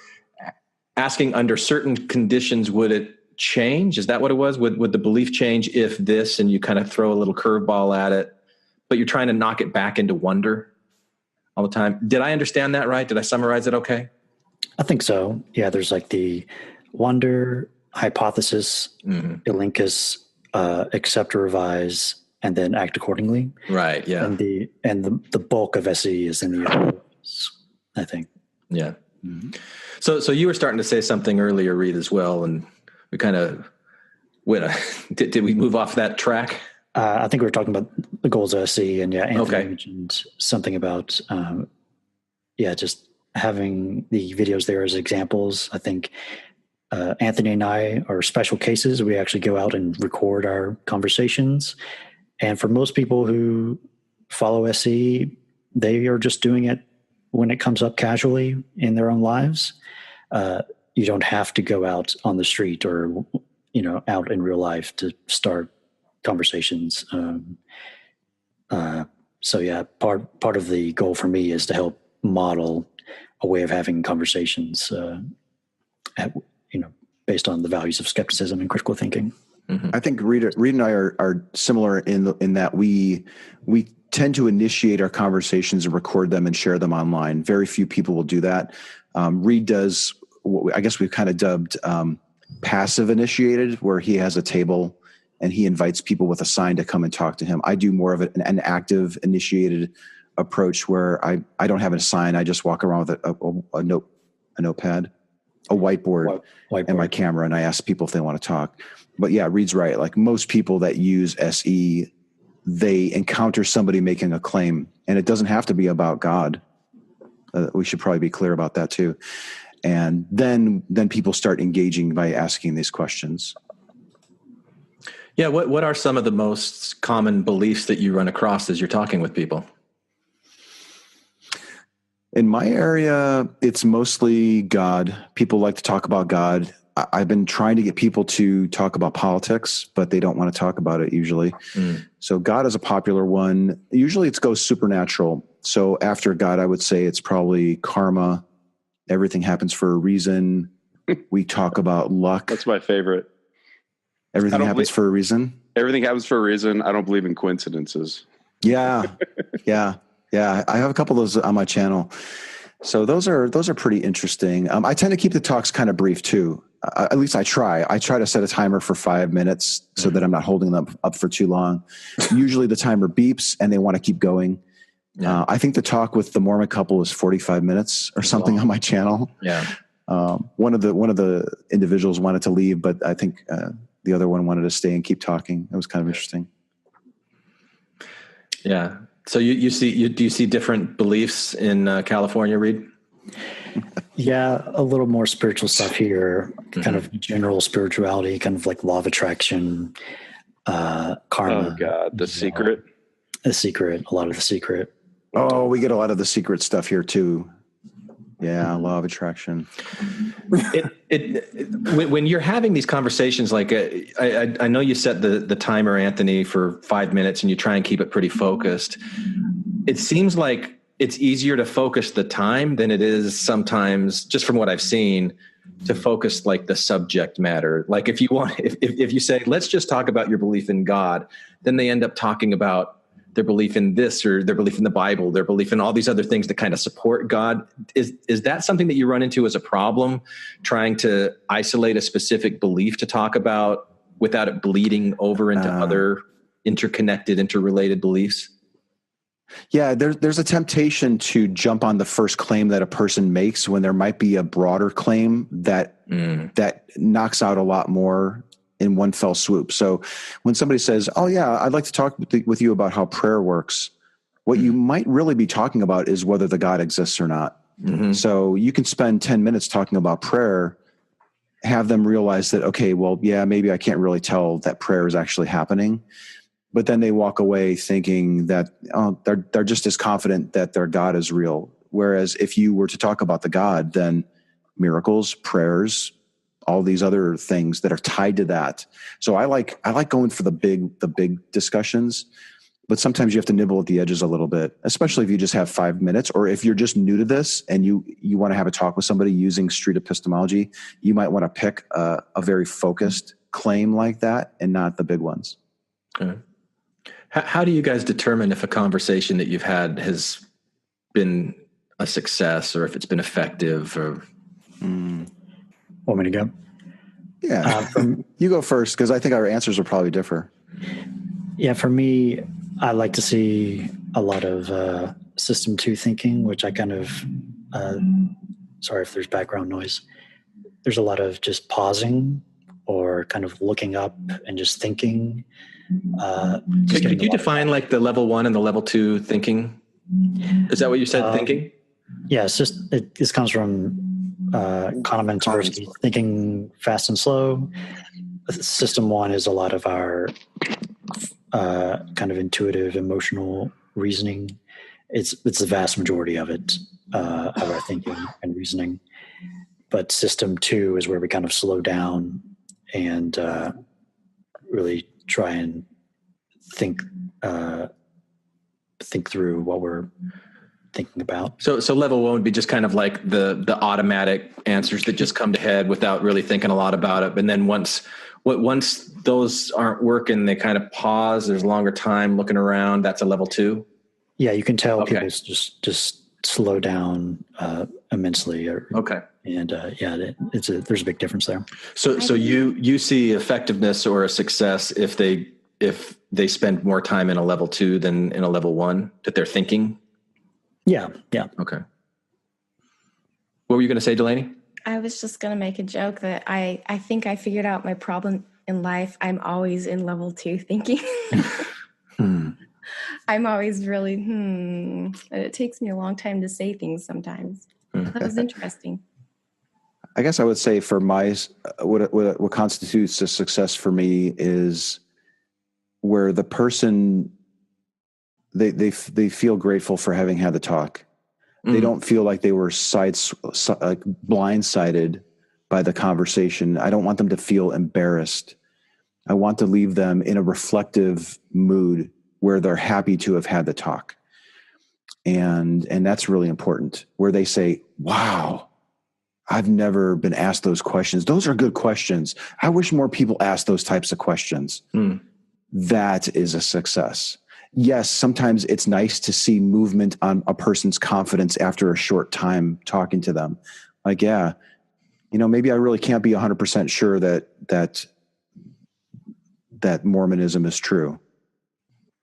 asking under certain conditions, would it change? Is that what it was? Would the belief change if this, and you kind of throw a little curveball at it, but you're trying to knock it back into wonder all the time. Did I understand that right? Did I summarize it okay? I think so. Yeah, there's like the wonder, hypothesis, Elincus, accept or revise, and then act accordingly. Right, yeah. And the bulk of SE is in the others, I think. Yeah. Mm-hmm. So you were starting to say something earlier, Reid, as well, and we kind of went. Did we move off that track? I think we were talking about the goals of SE, and Anthony mentioned something about, just having the videos there as examples. I think Anthony and I are special cases. We actually go out and record our conversations. And for most people who follow SE, they are just doing it when it comes up casually in their own lives. You don't have to go out on the street or, out in real life to start conversations. Part of the goal for me is to help model a way of having conversations, based on the values of skepticism and critical thinking. Mm-hmm. I think Reid and I are similar in that we tend to initiate our conversations and record them and share them online. Very few people will do that. Reid does what I guess we've kind of dubbed passive initiated, where he has a table and he invites people with a sign to come and talk to him. I do more of an active initiated approach where I don't have a sign. I just walk around with a notepad, a whiteboard, and my camera, and I ask people if they want to talk. But yeah, Reid's right. Like most people that use SE, they encounter somebody making a claim, and it doesn't have to be about God. We should probably be clear about that too. And then people start engaging by asking these questions. Yeah. What are some of the most common beliefs that you run across as you're talking with people? In my area, it's mostly God. People like to talk about God. I've been trying to get people to talk about politics, but they don't want to talk about it usually. So God is a popular one. Usually it goes supernatural. So after God, I would say it's probably karma. Everything happens for a reason. We talk about luck. That's my favorite. Everything happens for a reason. Everything happens for a reason. I don't believe in coincidences. Yeah. Yeah. I have a couple of those on my channel. So those are pretty interesting. I tend to keep the talks kind of brief too. At least I try. I try to set a timer for 5 minutes so that I'm not holding them up for too long. Usually the timer beeps and they want to keep going. Yeah. I think the talk with the Mormon couple is 45 minutes or something on my channel. Yeah. One of the individuals wanted to leave, but I think the other one wanted to stay and keep talking. It was kind of interesting. Yeah. So do you see different beliefs in California, Reid? Yeah, a little more spiritual stuff here, kind of general spirituality, kind of like law of attraction, karma. Oh God, The Secret. A lot of The Secret. Oh, we get a lot of The Secret stuff here too. Yeah, law of attraction. When you're having these conversations, like I know you set the timer, Anthony, for 5 minutes, and you try and keep it pretty focused. It seems like it's easier to focus the time than it is sometimes, just from what I've seen, to focus like the subject matter. Like if you say, let's just talk about your belief in God, then they end up talking about their belief in this, or their belief in the Bible, their belief in all these other things that kind of support God. Is that something that you run into as a problem, trying to isolate a specific belief to talk about without it bleeding over into other interconnected, interrelated beliefs? Yeah, there's a temptation to jump on the first claim that a person makes when there might be a broader claim that knocks out a lot more in one fell swoop. So when somebody says, "Oh yeah, I'd like to talk with you about how prayer works," what you might really be talking about is whether the God exists or not. So you can spend 10 minutes talking about prayer, have them realize that, okay, well, yeah, maybe I can't really tell that prayer is actually happening. But then they walk away thinking that they're just as confident that their God is real. Whereas if you were to talk about the God, then miracles, prayers, all these other things that are tied to that. So I like going for the big discussions, but sometimes you have to nibble at the edges a little bit, especially if you just have 5 minutes, or if you're just new to this and you want to have a talk with somebody using street epistemology, you might want to pick a very focused claim like that and not the big ones. Okay. How do you guys determine if a conversation that you've had has been a success or if it's been effective? Or Want me to go? Yeah, you go first because I think our answers will probably differ. Yeah, for me, I like to see a lot of system 2 thinking, which I kind of, sorry if there's background noise. There's a lot of just pausing or kind of looking up and just thinking. Could you define like the level 1 and the level 2 thinking? Is that what you said, thinking? Yeah, it's just, this comes from Kahneman, Tversky, thinking fast and slow. System 1 is a lot of our kind of intuitive, emotional reasoning. It's the vast majority of it, of our thinking and reasoning. But system 2 is where we kind of slow down and really try and think through what we're thinking about. So level 1 would be just kind of like the automatic answers that just come to head without really thinking a lot about it. And then once those aren't working, they kind of pause. There's longer time looking around. That's a level 2. Yeah, you can tell people just slow down immensely. Okay. And there's a big difference there. So you see effectiveness or a success if they spend more time in a level 2 than in a level 1 that they're thinking. Yeah. Okay. What were you going to say, Delaney? I was just going to make a joke that I think I figured out my problem in life. I'm always in level 2 thinking. I'm always really, it takes me a long time to say things sometimes. That was interesting. I guess I would say for what constitutes a success for me is where the person, they feel grateful for having had the talk. They don't feel like they were blindsided by the conversation. I don't want them to feel embarrassed. I want to leave them in a reflective mood where they're happy to have had the talk. And that's really important, where they say, wow, I've never been asked those questions. Those are good questions. I wish more people asked those types of questions. That is a success. Yes, sometimes it's nice to see movement on a person's confidence after a short time talking to them. Like, yeah, maybe I really can't be 100% sure that Mormonism is true.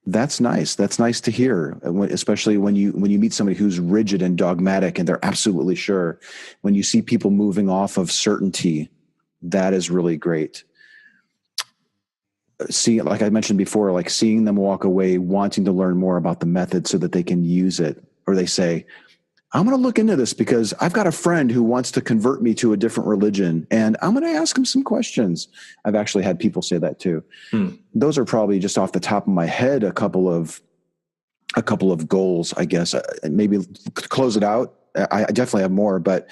That's nice. That's nice to hear, especially when you meet somebody who's rigid and dogmatic and they're absolutely sure. When you see people moving off of certainty, that is really great. See, like I mentioned before, like seeing them walk away wanting to learn more about the method so that they can use it, or they say, I'm going to look into this because I've got a friend who wants to convert me to a different religion and I'm going to ask him some questions. I've actually had people say that too. Those are probably just off the top of my head, a couple of goals, I guess. Maybe close it out. I definitely have more, but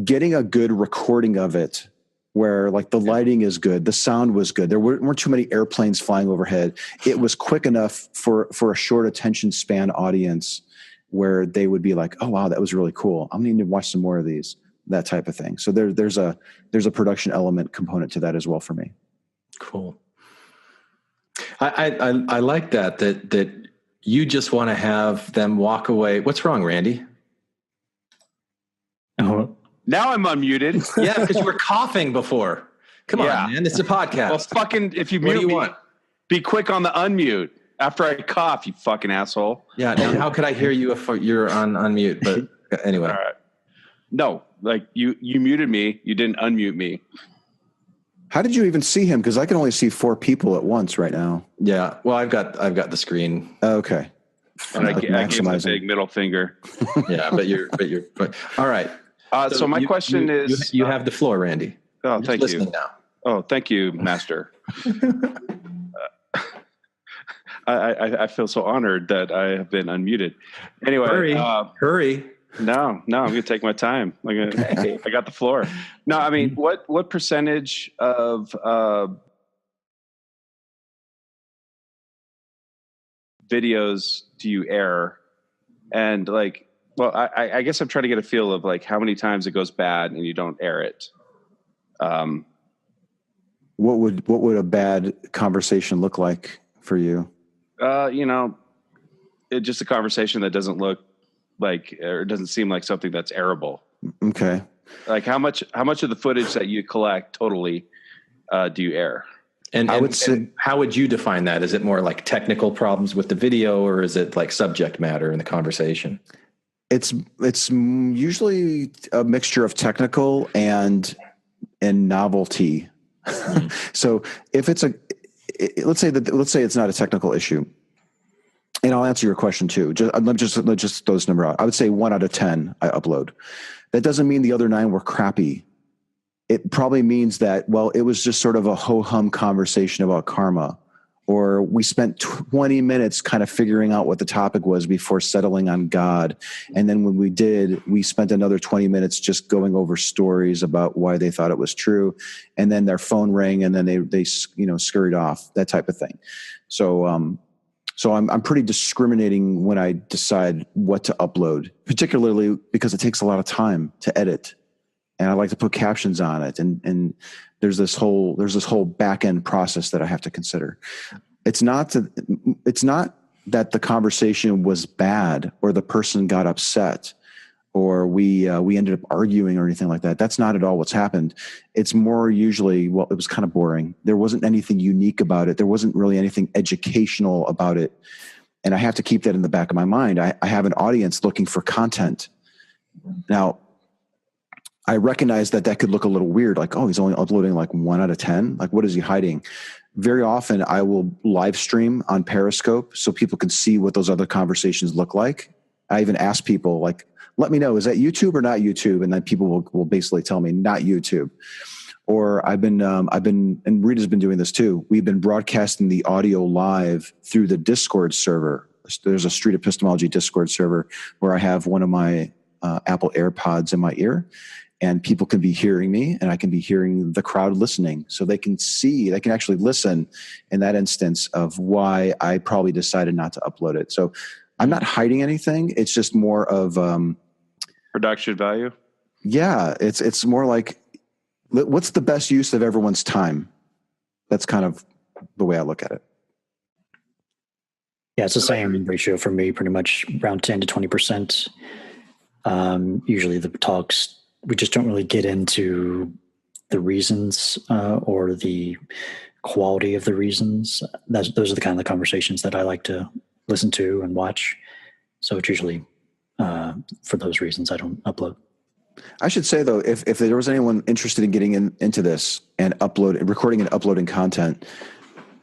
getting a good recording of it where like the lighting is good, the sound was good. There weren't too many airplanes flying overhead. It was quick enough for a short attention span audience where they would be like, oh, wow, that was really cool. I'm going to need to watch some more of these, that type of thing. So there's a production element component to that as well for me. Cool. I like that you just want to have them walk away. What's wrong, Randy? Oh, Now I'm unmuted. Yeah, because you were coughing before. Come on, man. It's a podcast. Well, fucking, if you What mute do you me, want? Be quick on the unmute after I cough, you fucking asshole. Yeah. Now, how could I hear you if you're on mute? But anyway. All right. No, like you muted me. You didn't unmute me. How did you even see him? Because I can only see 4 people at once right now. Yeah. Well, I've got the screen. Okay. And I gave the big middle finger. Yeah, but all right. So my question is, you have the floor, Randy. Oh, thank you. Now. Oh, thank you, Master. I feel so honored that I have been unmuted. Anyway, hurry. No, I'm going to take my time. I got the floor. No, I mean, what percentage of videos do you air? And I guess I'm trying to get a feel of like how many times it goes bad and you don't air it. What would a bad conversation look like for you? It's just a conversation that doesn't look like, or it doesn't seem like something that's airable. Okay. Like how much of the footage that you collect totally do you air? And I would say, how would you define that? Is it more like technical problems with the video, or is it like subject matter in the conversation? It's usually a mixture of technical and novelty. So if let's say it's not a technical issue, and I'll answer your question too. Just throw this number out. I would say 1 out of 10 I upload. That doesn't mean the other 9 were crappy. It probably means that, well, it was just sort of a ho-hum conversation about karma, or we spent 20 minutes kind of figuring out what the topic was before settling on God. And then when we did, we spent another 20 minutes just going over stories about why they thought it was true. And then their phone rang and then they scurried off, that type of thing. So I'm pretty discriminating when I decide what to upload, particularly because it takes a lot of time to edit. And I like to put captions on it. And there's this whole back end process that I have to consider. It's not that the conversation was bad or the person got upset or we ended up arguing or anything like that. That's not at all what's happened. It's more usually, well, it was kind of boring. There wasn't anything unique about it. There wasn't really anything educational about it. And I have to keep that in the back of my mind. I have an audience looking for content. Now, I recognize that could look a little weird, like, oh, he's only uploading like 1 out of 10. Like, what is he hiding? Very often I will live stream on Periscope so people can see what those other conversations look like. I even ask people, like, let me know, is that YouTube or not YouTube? And then people will basically tell me not YouTube. Or I've been, and Reid has been doing this too. We've been broadcasting the audio live through the Discord server. There's a Street Epistemology Discord server where I have one of my Apple AirPods in my ear. And people can be hearing me and I can be hearing the crowd listening. So they can actually listen in that instance of why I probably decided not to upload it. So I'm not hiding anything. It's just more of production value. Yeah. It's more like, what's the best use of everyone's time? That's kind of the way I look at it. Yeah, it's the same ratio for me, pretty much around 10 to 20%. Usually the talks, we just don't really get into the reasons or the quality of the reasons. Those are the kind of conversations that I like to listen to and watch. So it's usually for those reasons I don't upload. I should say though, if there was anyone interested in getting into this and recording and uploading content,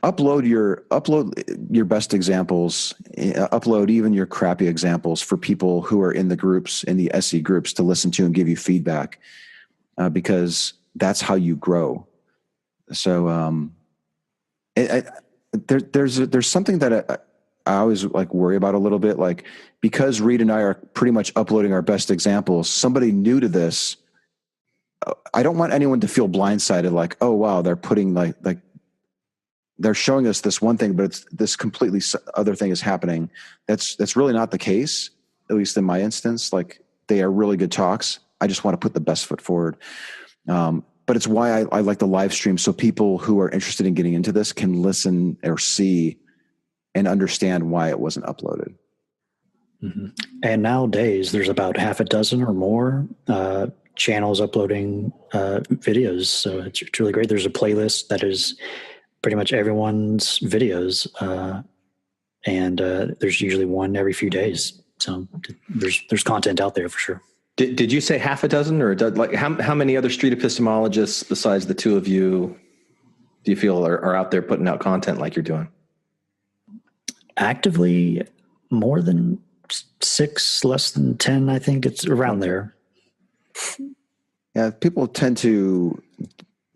upload your best examples, upload even your crappy examples for people who are in the groups, in the SE groups, to listen to and give you feedback, because that's how you grow. So there's something that I always like worry about a little bit, like, because Reid and I are pretty much uploading our best examples, somebody new to this, I don't want anyone to feel blindsided, like, oh wow, they're putting like they're showing us this one thing, but it's this completely other thing is happening. That's really not the case, at least in my instance. Like, they are really good talks. I just want to put the best foot forward. But it's why I like the live stream, so people who are interested in getting into this can listen or see and understand why it wasn't uploaded. Mm-hmm. And nowadays there's about half a dozen or more channels uploading videos. So it's really great. There's a playlist that is pretty much everyone's videos, and there's usually one every few days. So there's content out there for sure. Did you say half a dozen, or like how many other street epistemologists besides the two of you do you feel are out there putting out content like you're doing? Actively, more than 6, less than 10. I think it's around there. Yeah, people tend to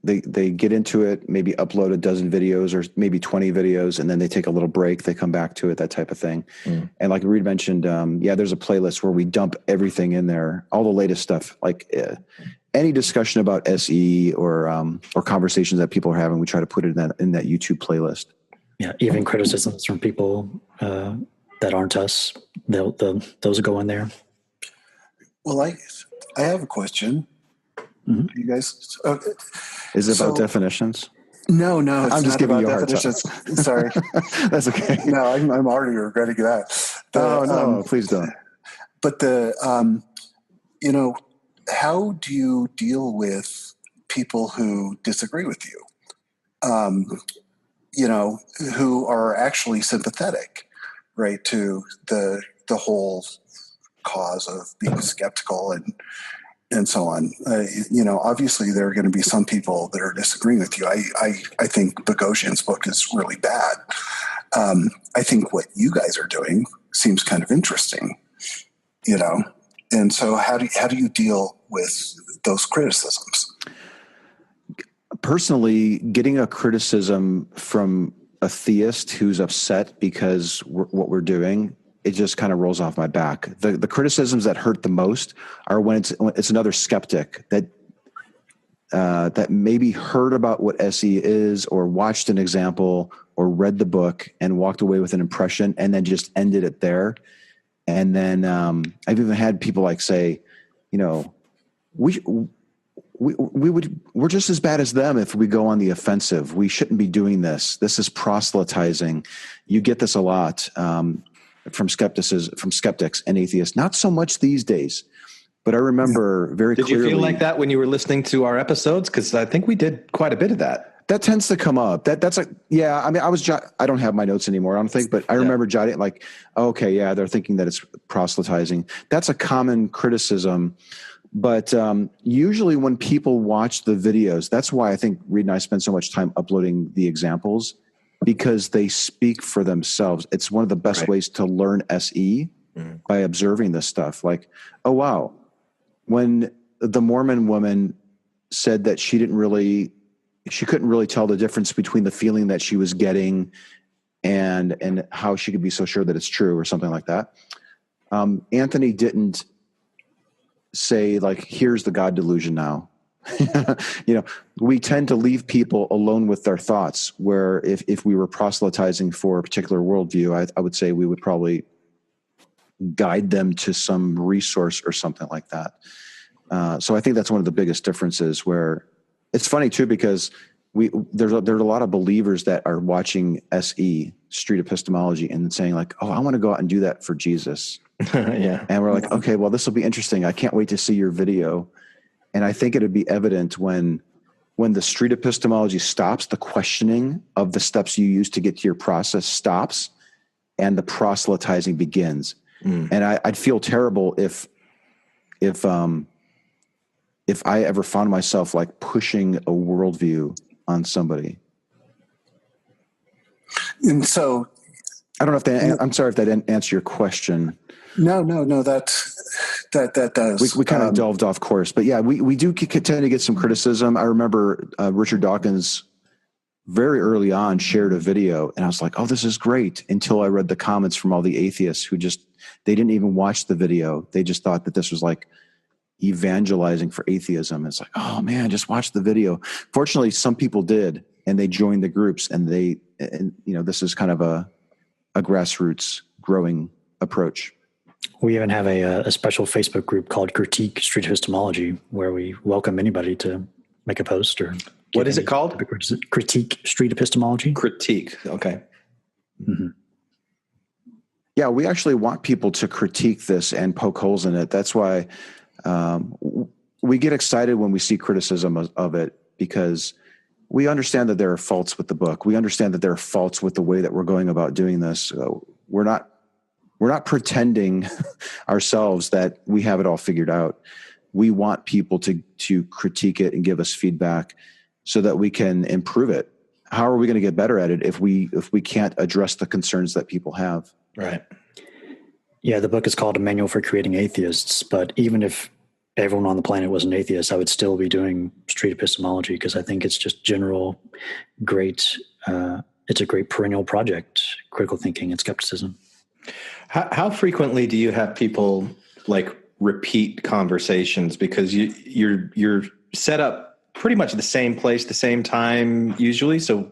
they get into it, maybe upload a dozen videos or maybe 20 videos, and then they take a little break. They come back to it, that type of thing. And like Reid mentioned, there's a playlist where we dump everything in there, all the latest stuff, like any discussion about SE or conversations that people are having. We try to put it in that YouTube playlist. Yeah, even criticisms from people that aren't us, those will go in there. Well, I have a question. Mm-hmm. You guys, is it about definitions? No, it's I'm just not giving about you a hard definitions. time. Sorry. That's okay. No, I'm already regretting that. No, please don't. But how do you deal with people who disagree with you? Who are actually sympathetic, right, to the whole cause of being skeptical and so on. Obviously there are going to be some people that are disagreeing with you. I think Bogosian's book is really bad. I think what you guys are doing seems kind of interesting, and so how do you deal with those criticisms? Personally, getting a criticism from a theist who's upset because what we're doing, it just kind of rolls off my back. The criticisms that hurt the most are when it's another skeptic that maybe heard about what SE is or watched an example or read the book and walked away with an impression and then just ended it there. And then I've even had people like say, we're just as bad as them if we go on the offensive. We shouldn't be doing this. This is proselytizing. You get this a lot from skeptics and atheists. Not so much these days, but I remember very clearly. Did you feel like that when you were listening to our episodes? Because I think we did quite a bit of that. That tends to come up. That's like, yeah. I mean, I don't have my notes anymore, I don't think, but I remember jotting like, okay, yeah, they're thinking that it's proselytizing. That's a common criticism. But usually when people watch the videos, that's why I think Reid and I spend so much time uploading the examples, because they speak for themselves. It's one of the best ways to learn SE by observing this stuff. Like, oh, wow. When the Mormon woman said that she couldn't really tell the difference between the feeling that she was getting and how she could be so sure that it's true or something like that. Anthony didn't say like, here's the God delusion now. We tend to leave people alone with their thoughts, where if we were proselytizing for a particular worldview, I would say we would probably guide them to some resource or something like that. So I think that's one of the biggest differences, where it's funny too, because there's a lot of believers that are watching SE, Street Epistemology, and saying like, oh, I want to go out and do that for Jesus. Yeah. And we're like, okay, well, this will be interesting. I can't wait to see your video. And I think it'd be evident when the Street Epistemology stops, the questioning of the steps you use to get to your process stops, and the proselytizing begins. And I'd feel terrible if I ever found myself like pushing a worldview on somebody. And so, I don't know if I'm sorry if that didn't answer your question. No, that does. We kind of delved off course, but yeah, we do tend to get some criticism. I remember Richard Dawkins very early on shared a video, and I was like, oh, this is great, until I read the comments from all the atheists who they didn't even watch the video. They just thought that this was like evangelizing for atheism. It's like, oh man, just watch the video. Fortunately, some people did, and they joined the groups, and this is kind of a grassroots growing approach. We even have a special Facebook group called Critique Street Epistemology, where we welcome anybody to make a post or. What is it called? Critique Street Epistemology. Critique. Okay. Mm-hmm. Yeah, we actually want people to critique this and poke holes in it. That's why we get excited when we see criticism of it, because we understand that there are faults with the book. We understand that there are faults with the way that we're going about doing this. We're not pretending ourselves that we have it all figured out. We want people to critique it and give us feedback so that we can improve it. How are we going to get better at it if we can't address the concerns that people have? Right. Yeah, the book is called A Manual for Creating Atheists, but even if everyone on the planet was an atheist, I would still be doing street epistemology because I think it's just general great. It's a great perennial project, critical thinking and skepticism. How frequently do you have people like repeat conversations because you're set up pretty much the same place, the same time usually? So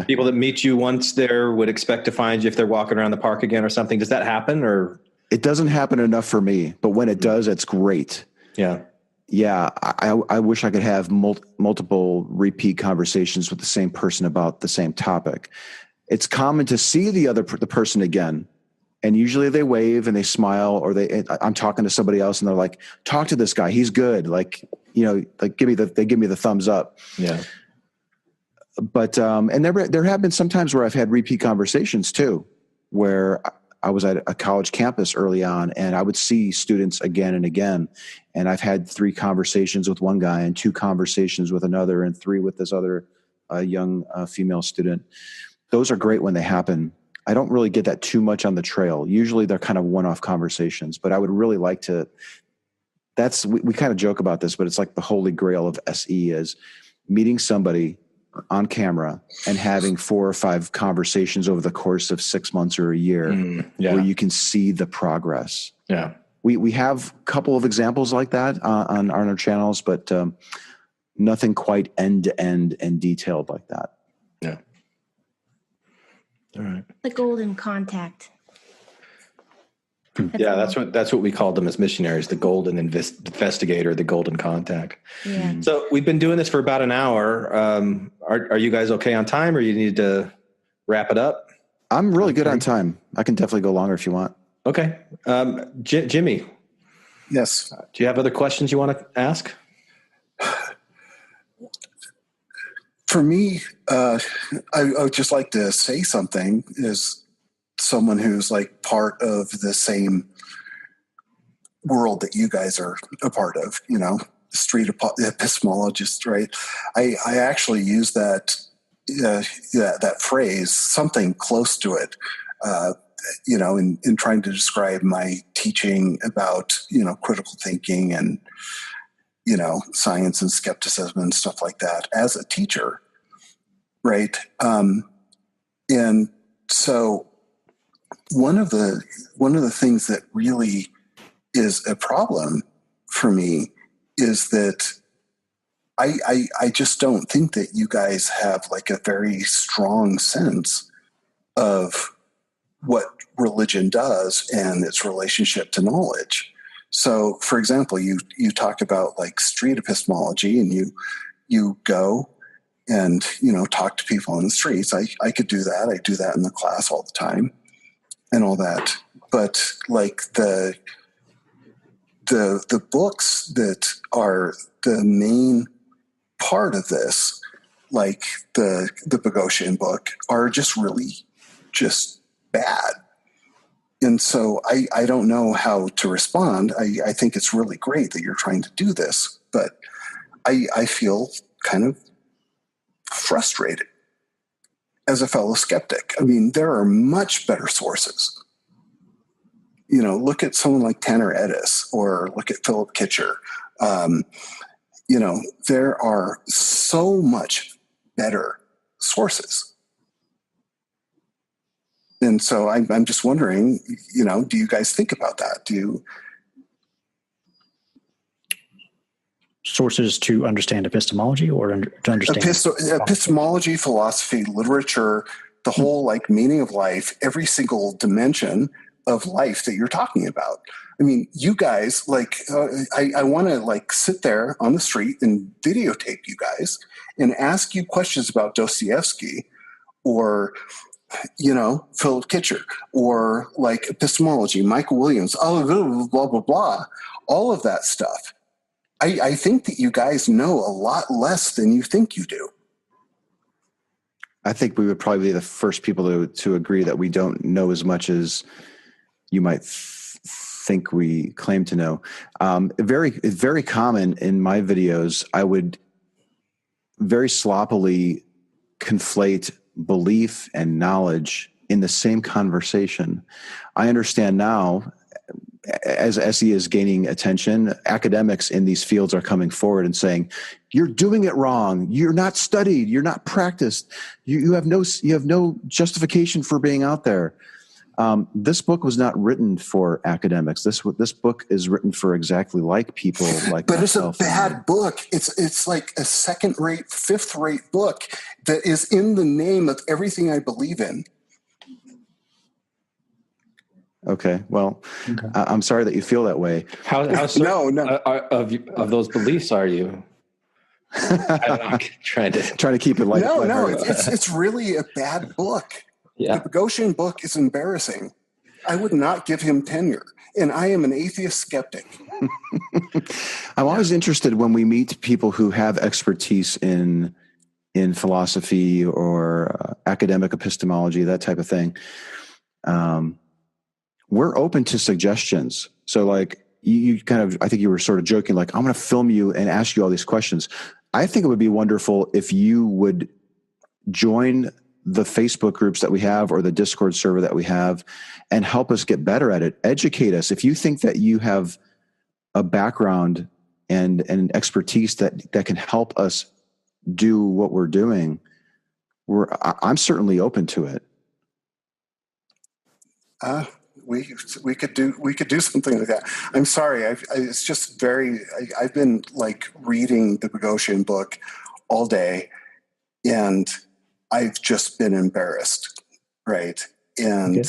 people that meet you once there would expect to find you if they're walking around the park again or something. Does that happen? Or it doesn't happen enough for me, but when it does, it's great. Yeah. Yeah. I wish I could have multiple repeat conversations with the same person about the same topic. It's common to see the person again. And usually they wave and they smile, or I'm talking to somebody else and they're like, talk to this guy. He's good. Like, like they give me the thumbs up. Yeah. But, and there have been some times where I've had repeat conversations too, where I was at a college campus early on and I would see students again and again. And I've had 3 conversations with one guy and 2 conversations with another and 3 with this other young female student. Those are great when they happen. I don't really get that too much on the trail. Usually they're kind of one-off conversations, but I would really like to, we kind of joke about this, but it's like the holy grail of SE is meeting somebody on camera and having 4 or 5 conversations over the course of 6 months or a year where you can see the progress. Yeah. We have a couple of examples like that on our channels, but nothing quite end-to-end and detailed like that. Yeah. All right. The golden contact. That's what we called them as missionaries, the golden investigator, the golden contact. Yeah. So we've been doing this for about an hour. Are you guys okay on time, or you need to wrap it up? I'm really good on time. I can definitely go longer if you want. Okay. Jimmy. Yes. Do you have other questions you want to ask? For me, I would just like to say something as someone who's like part of the same world that you guys are a part of, street epistemologists, right? I actually use that phrase, something close to it, in trying to describe my teaching about, critical thinking and, science and skepticism and stuff like that as a teacher. Right. And so one of the things that really is a problem for me is that I just don't think that you guys have like a very strong sense of what religion does and its relationship to knowledge. So, for example, you talk about like street epistemology, and you go and talk to people on the streets. I could do that. I do that in the class all the time, and all that. But like the books that are the main part of this, like the Bogosian book, are just really just bad. And so I don't know how to respond. I think it's really great that you're trying to do this, but I feel kind of frustrated as a fellow skeptic. I mean, there are much better sources. Look at someone like Tanner Edis, or look at Philip Kitcher. There are so much better sources. And so I'm just wondering, do you guys think about that? Sources to understand epistemology, or to understand epistemology, philosophy, literature, the whole like meaning of life, every single dimension of life that you're talking about. I mean, you guys, like, I want to like sit there on the street and videotape you guys and ask you questions about Dostoevsky, or Philip Kitcher, or like epistemology, Michael Williams, blah, blah, blah, blah, all of that stuff. I think that you guys know a lot less than you think you do. I think we would probably be the first people to agree that we don't know as much as you might think we claim to know. Very common in my videos. I would very sloppily conflate belief and knowledge in the same conversation. I understand now, as SE is gaining attention, academics in these fields are coming forward and saying, "You're doing it wrong. You're not studied. You're not practiced. You have no justification for being out there." This book was not written for academics. This book is written for exactly like people like but myself. It's a bad book. It's like a second-rate, fifth-rate book that is in the name of everything I believe in. Okay, well, I'm sorry that you feel that way. How certain No. of those beliefs are you? I'm trying to keep it light. No, it's really a bad book. Yeah. The Bogosian book is embarrassing. I would not give him tenure, and I am an atheist skeptic. I'm always interested when we meet people who have expertise in philosophy or academic epistemology, that type of thing. We're open to suggestions. So like you kind of, I think you were sort of joking, like, I'm going to film you and ask you all these questions. I think it would be wonderful if you would join the Facebook groups that we have or the Discord server that we have and help us get better at it. Educate us. If you think that you have a background and an expertise that can help us do what we're doing, I'm certainly open to it. We could do something like that. I'm sorry. It's just I've been like reading the Bogosian book all day, and I've just been embarrassed, right? And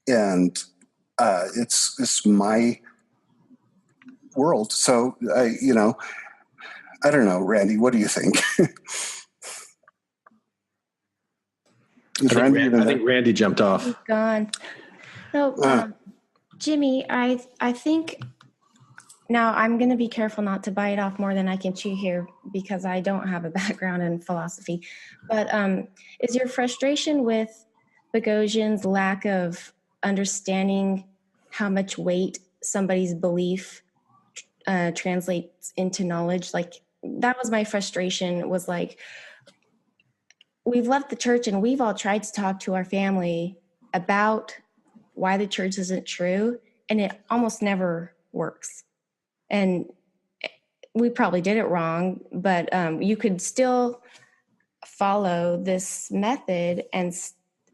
it's my world. So I don't know, Randy. What do you think? I think Randy jumped off. He's gone. No, Jimmy, I think now I'm going to be careful not to bite off more than I can chew here because I don't have a background in philosophy. But is your frustration with Bogosian's lack of understanding how much weight somebody's belief translates into knowledge? Like, that was my frustration, was like, we've left the church and we've all tried to talk to our family about why the church isn't true, and it almost never works. And we probably did it wrong, but you could still follow this method. And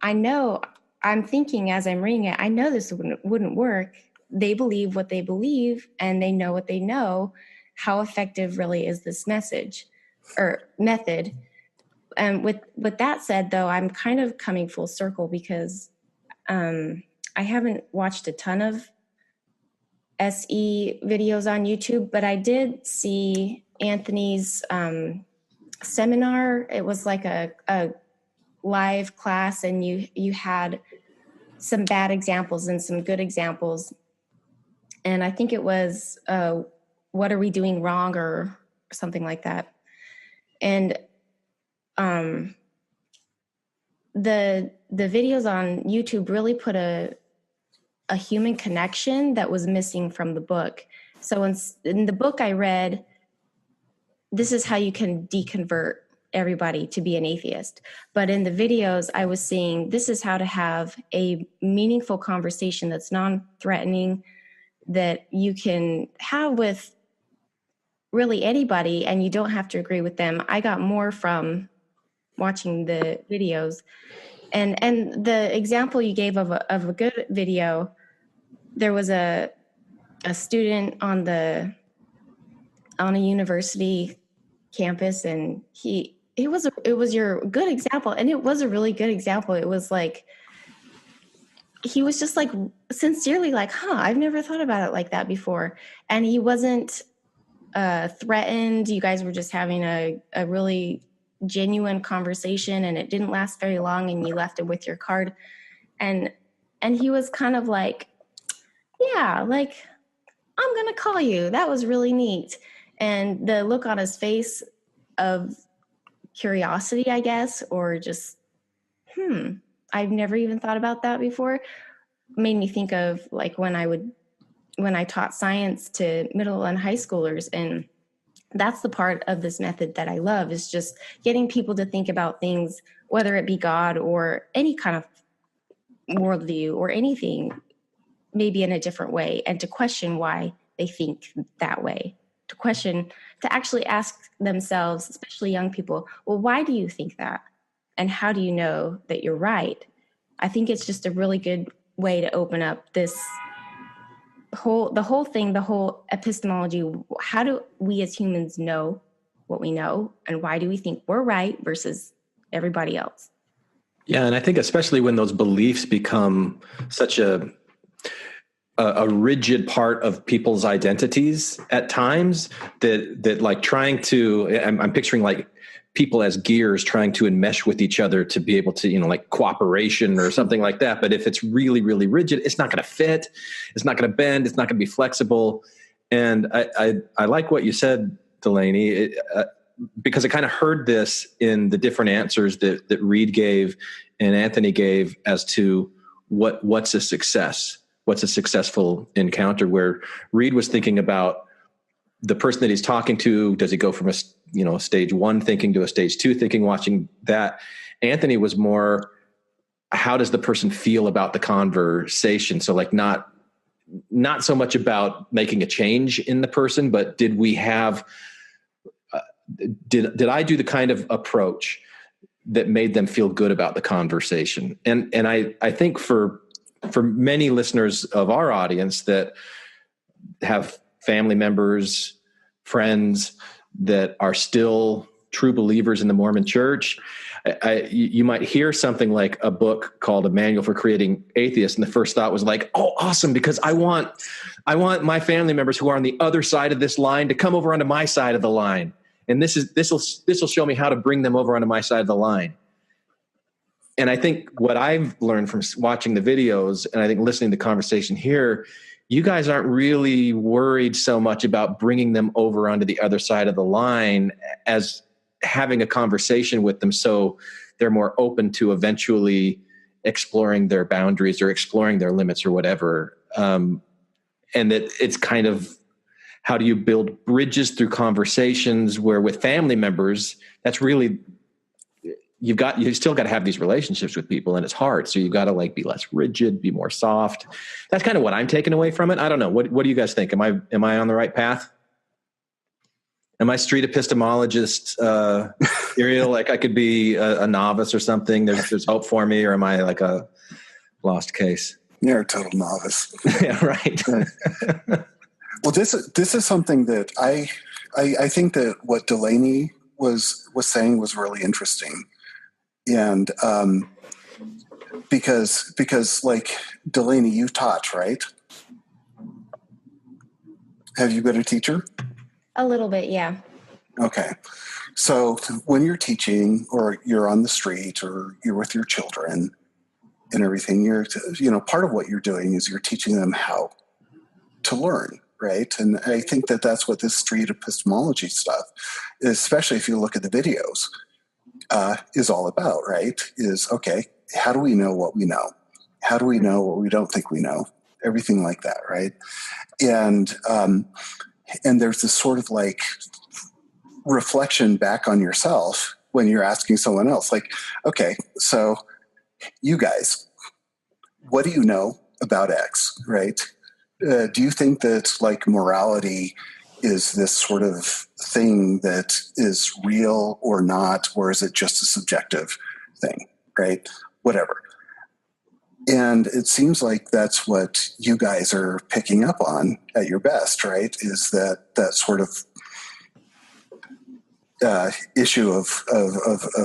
I know, I'm thinking as I'm reading it, I know this wouldn't work. They believe what they believe and they know what they know. How effective really is this message or method? And with that said, though, I'm kind of coming full circle because I haven't watched a ton of SE videos on YouTube, but I did see Anthony's seminar. It was like a live class, and you had some bad examples and some good examples. And I think it was what are we doing wrong or something like that. And the videos on YouTube really put a human connection that was missing from the book. So in the book I read, this is how you can deconvert everybody to be an atheist. But in the videos I was seeing, this is how to have a meaningful conversation that's non-threatening, that you can have with really anybody and you don't have to agree with them. I got more from watching the videos. And the example you gave of a good video, there was a student on a university campus, and it was your good example, and it was a really good example. It was like, he was just like sincerely like, I've never thought about it like that before. And he wasn't threatened. You guys were just having a really genuine conversation, and it didn't last very long, and you left it with your card. And he was kind of like, yeah, like, I'm going to call you. That was really neat. And the look on his face of curiosity, I guess, or just, I've never even thought about that before. Made me think of like when I taught science to middle and high schoolers, and that's the part of this method that I love, is just getting people to think about things, whether it be God or any kind of worldview or anything, maybe in a different way, and to question why they think that way, to actually ask themselves, especially young people, well, why do you think that? And how do you know that you're right? I think it's just a really good way to open up the whole epistemology. How do we as humans know what we know, and why do we think we're right versus everybody else? Yeah, and I think especially when those beliefs become such a rigid part of people's identities at times, that like trying to, I'm picturing like people as gears trying to enmesh with each other to be able to, like cooperation or something like that. But if it's really, really rigid, it's not going to fit. It's not going to bend. It's not going to be flexible. And I like what you said, Delaney, because I kind of heard this in the different answers that Reid gave and Anthony gave as to what's a success, what's a successful encounter, where Reid was thinking about the person that he's talking to. Does he go from a stage one thinking to a stage two thinking, watching that? Anthony was more, how does the person feel about the conversation? So like not so much about making a change in the person, but did we have, did I do the kind of approach that made them feel good about the conversation? And I think for many listeners of our audience that have family members, friends that are still true believers in the Mormon Church, you might hear something like a book called A Manual for Creating Atheists, and the first thought was like, oh, awesome, because I want my family members who are on the other side of this line to come over onto my side of the line, and this will show me how to bring them over onto my side of the line. And I think what I've learned from watching the videos, and I think listening to the conversation here, you guys aren't really worried so much about bringing them over onto the other side of the line as having a conversation with them so they're more open to eventually exploring their boundaries or exploring their limits or whatever. And that it's kind of, how do you build bridges through conversations where with family members, that's really, you still got to have these relationships with people, and it's hard. So you've got to like be less rigid, be more soft. That's kind of what I'm taking away from it. I don't know. What do you guys think? Am I on the right path? Am I street epistemologist serial? Like I could be a novice or something. There's hope for me, or am I like a lost case? You're a total novice. Yeah, right. Well, this is something that I think that what Delaney was saying was really interesting. And because like Delaney, you taught, right? Have you been a teacher? A little bit, yeah. Okay. So when you're teaching or you're on the street or you're with your children and everything, part of what you're doing is you're teaching them how to learn, right? And I think that that's what this street epistemology stuff, especially if you look at the videos, is all about, right? Is, okay, how do we know what we know? How do we know what we don't think we know? Everything like that, right? And there's this sort of like reflection back on yourself when you're asking someone else, like, okay, so you guys, what do you know about X, right? Do you think that like morality is this sort of thing that is real or not, or is it just a subjective thing, right? Whatever. And it seems like that's what you guys are picking up on at your best, right? Is that sort of issue of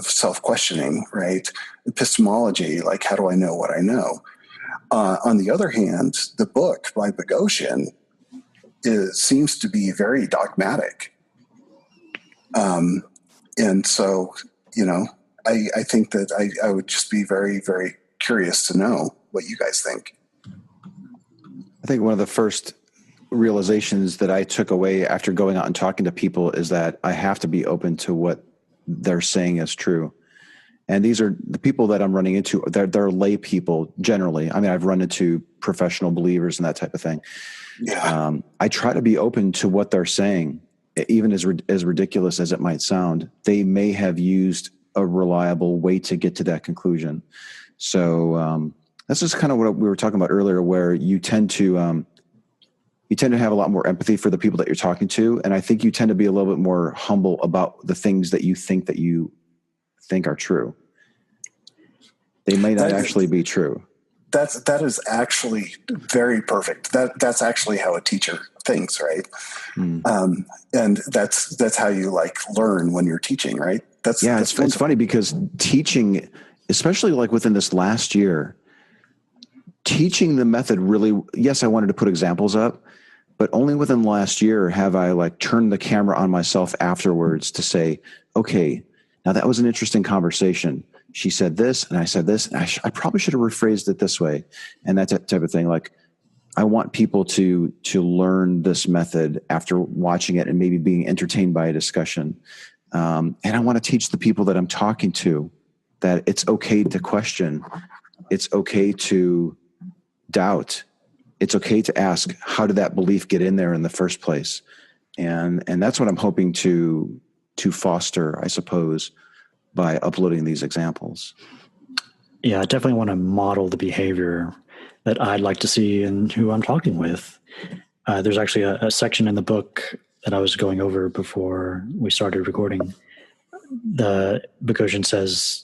self-questioning, right? Epistemology, like how do I know what I know? On the other hand, the book by Bogosian seems to be very dogmatic. And so, I think that I would just be very, very curious to know what you guys think. I think one of the first realizations that I took away after going out and talking to people is that I have to be open to what they're saying is true. And these are the people that I'm running into. They're lay people generally. I mean, I've run into professional believers and that type of thing. Yeah. I try to be open to what they're saying, even as ridiculous as it might sound. They may have used a reliable way to get to that conclusion. So this is kind of what we were talking about earlier, where you tend to have a lot more empathy for the people that you're talking to, and I think you tend to be a little bit more humble about the things that you think are true. They may not actually be true. That is actually very perfect. That's actually how a teacher thinks, right? And that's how you like learn when you're teaching, right? It's funny because teaching, especially like within this last year, teaching the method really, yes, I wanted to put examples up, but only within the last year have I like turned the camera on myself afterwards to say, okay, now that was an interesting conversation. She said this and I said this, and I probably should have rephrased it this way, and that type of thing. Like, I want people to learn this method after watching it and maybe being entertained by a discussion. And I want to teach the people that I'm talking to that it's okay to question. It's okay to doubt. It's okay to ask, how did that belief get in there in the first place? And that's what I'm hoping to foster, I suppose, by uploading these examples. Yeah, I definitely want to model the behavior that I'd like to see in who I'm talking with. There's actually a section in the book that I was going over before we started recording. The Bogosian says,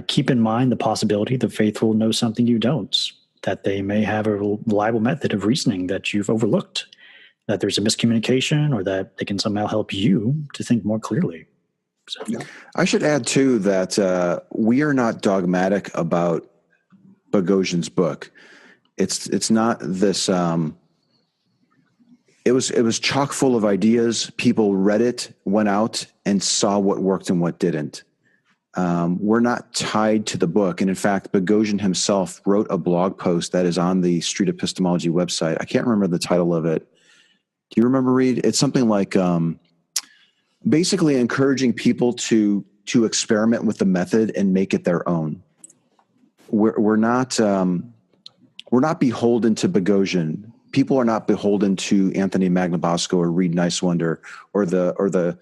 keep in mind the possibility the faithful know something you don't, that they may have a reliable method of reasoning that you've overlooked, that there's a miscommunication, or that they can somehow help you to think more clearly. So, I should add too that we are not dogmatic about Bogosian's book. It's not this. It was chock full of ideas. People read it, went out, and saw what worked and what didn't. We're not tied to the book, and in fact, Bogosian himself wrote a blog post that is on the Street Epistemology website. I can't remember the title of it. Do you remember, Reid? It's something like. Basically encouraging people to experiment with the method and make it their own. We're not beholden to Bogosian. People are not beholden to Anthony Magnabosco or Reid Nicewonder or the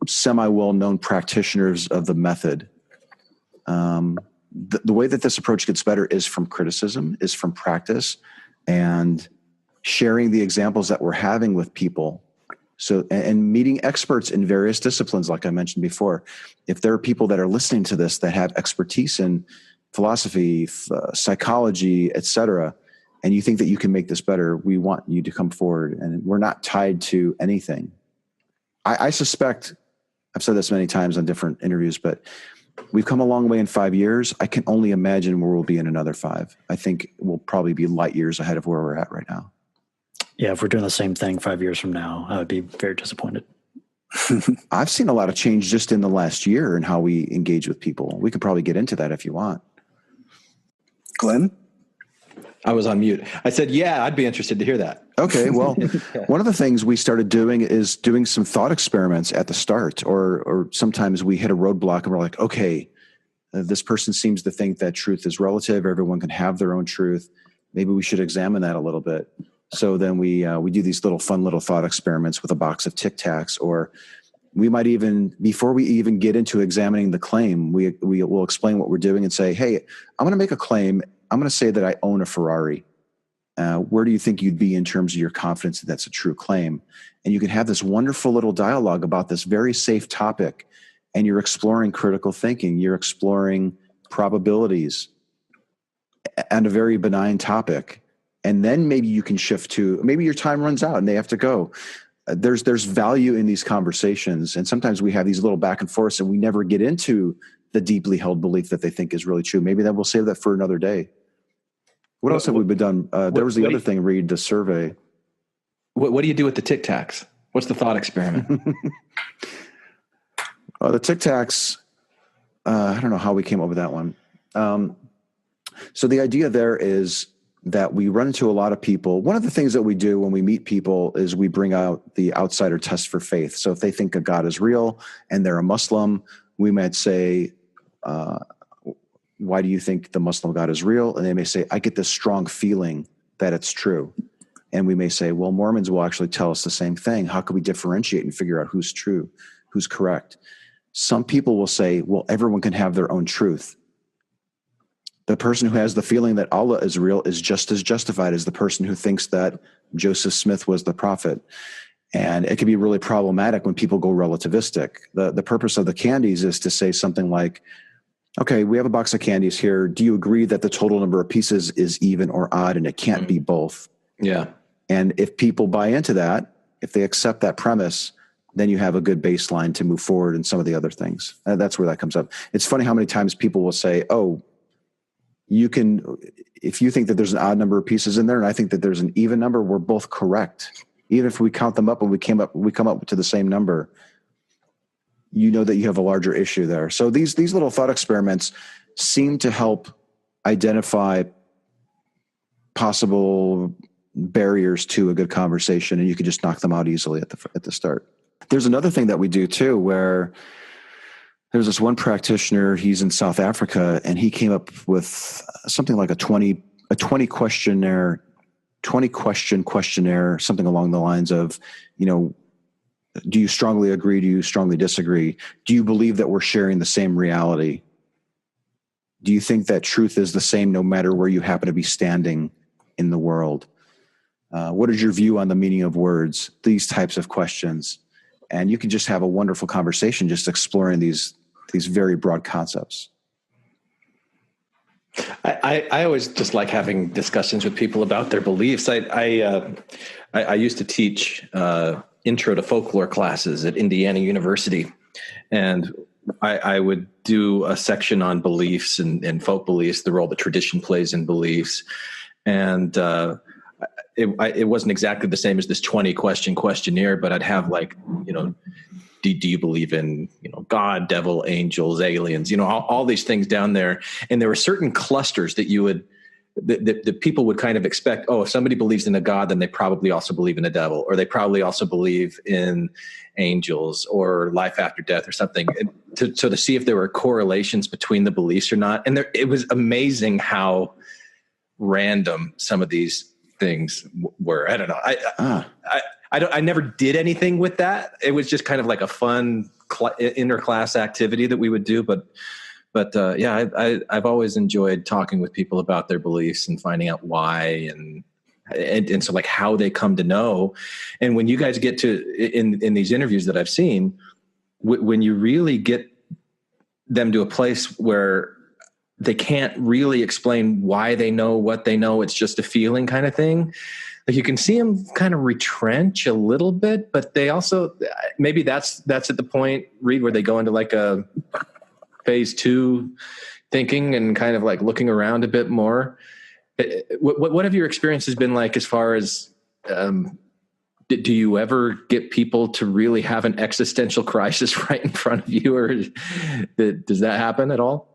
semi well-known practitioners of the method. The way that this approach gets better is from criticism, is from practice, and sharing the examples that we're having with people. So, and meeting experts in various disciplines, like I mentioned before. If there are people that are listening to this that have expertise in philosophy, psychology, etc., and you think that you can make this better, we want you to come forward. And we're not tied to anything. I suspect, I've said this many times on different interviews, but we've come a long way in 5 years. I can only imagine where we'll be in another 5. I think we'll probably be light years ahead of where we're at right now. Yeah, if we're doing the same thing 5 years from now, I would be very disappointed. I've seen a lot of change just in the last year in how we engage with people. We could probably get into that if you want. Glenn? I was on mute. I said, yeah, I'd be interested to hear that. Okay, well, one of the things we started doing is doing some thought experiments at the start, or sometimes we hit a roadblock and we're like, okay, this person seems to think that truth is relative. Everyone can have their own truth. Maybe we should examine that a little bit. So then we do these fun little thought experiments with a box of Tic Tacs, or we might even, before we even get into examining the claim, we will explain what we're doing and say, hey, I'm going to make a claim. I'm going to say that I own a Ferrari. Where do you think you'd be in terms of your confidence that that's a true claim? And you can have this wonderful little dialogue about this very safe topic, and you're exploring critical thinking. You're exploring probabilities and a very benign topic. And then maybe you can shift to, maybe your time runs out and they have to go. There's value in these conversations. And sometimes we have these little back and forths and we never get into the deeply held belief that they think is really true. Maybe then we'll save that for another day. What else have we been done? There was the other thing, Reid, the survey. What do you do with the Tic Tacs? What's the thought experiment? The Tic Tacs, I don't know how we came up with that one. So the idea there is that we run into a lot of people. One of the things that we do when we meet people is we bring out the outsider test for faith. So if they think a God is real and they're a Muslim, we might say, why do you think the Muslim God is real? And they may say, I get this strong feeling that it's true. And we may say, well, Mormons will actually tell us the same thing. How can we differentiate and figure out who's true, who's correct? Some people will say, well, everyone can have their own truth. The person who has the feeling that Allah is real is just as justified as the person who thinks that Joseph Smith was the prophet. And it can be really problematic when people go relativistic. The purpose of the candies is to say something like, okay, we have a box of candies here. Do you agree that the total number of pieces is even or odd and it can't be both? Yeah. And if people buy into that, if they accept that premise, then you have a good baseline to move forward in some of the other things. That's where that comes up. It's funny how many times people will say, oh, you can, if you think that there's an odd number of pieces in there and I think that there's an even number, we're both correct. Even if we count them up and we come up to the same number, you know that you have a larger issue there. So these little thought experiments seem to help identify possible barriers to a good conversation, and you can just knock them out easily at the start. There's another thing that we do too, where there's this one practitioner, he's in South Africa, and he came up with something like a 20 question questionnaire, something along the lines of, do you strongly agree? Do you strongly disagree? Do you believe that we're sharing the same reality? Do you think that truth is the same no matter where you happen to be standing in the world? What is your view on the meaning of words? These types of questions. And you can just have a wonderful conversation just exploring these very broad concepts. I always just like having discussions with people about their beliefs. I used to teach intro to folklore classes at Indiana University, and I would do a section on beliefs and folk beliefs, the role that tradition plays in beliefs, and it wasn't exactly the same as this 20 question questionnaire, but I'd have do you believe in, God, devil, angels, aliens, all these things down there. And there were certain clusters that that people would kind of expect, if somebody believes in a God, then they probably also believe in a devil, or they probably also believe in angels or life after death or something. To see if there were correlations between the beliefs or not. And it was amazing how random some of these things were. I don't know. I never did anything with that. It was just kind of like a fun inter-class activity that we would do. But I've always enjoyed talking with people about their beliefs and finding out why and so like how they come to know. And when you guys get to in these interviews that I've seen, when you really get them to a place where they can't really explain why they know what they know, it's just a feeling kind of thing. Like you can see them kind of retrench a little bit, but they also, maybe that's at the point, Reid, where they go into like a phase 2 thinking and kind of like looking around a bit more. What have your experiences been like as far as, do you ever get people to really have an existential crisis right in front of you, or does that happen at all?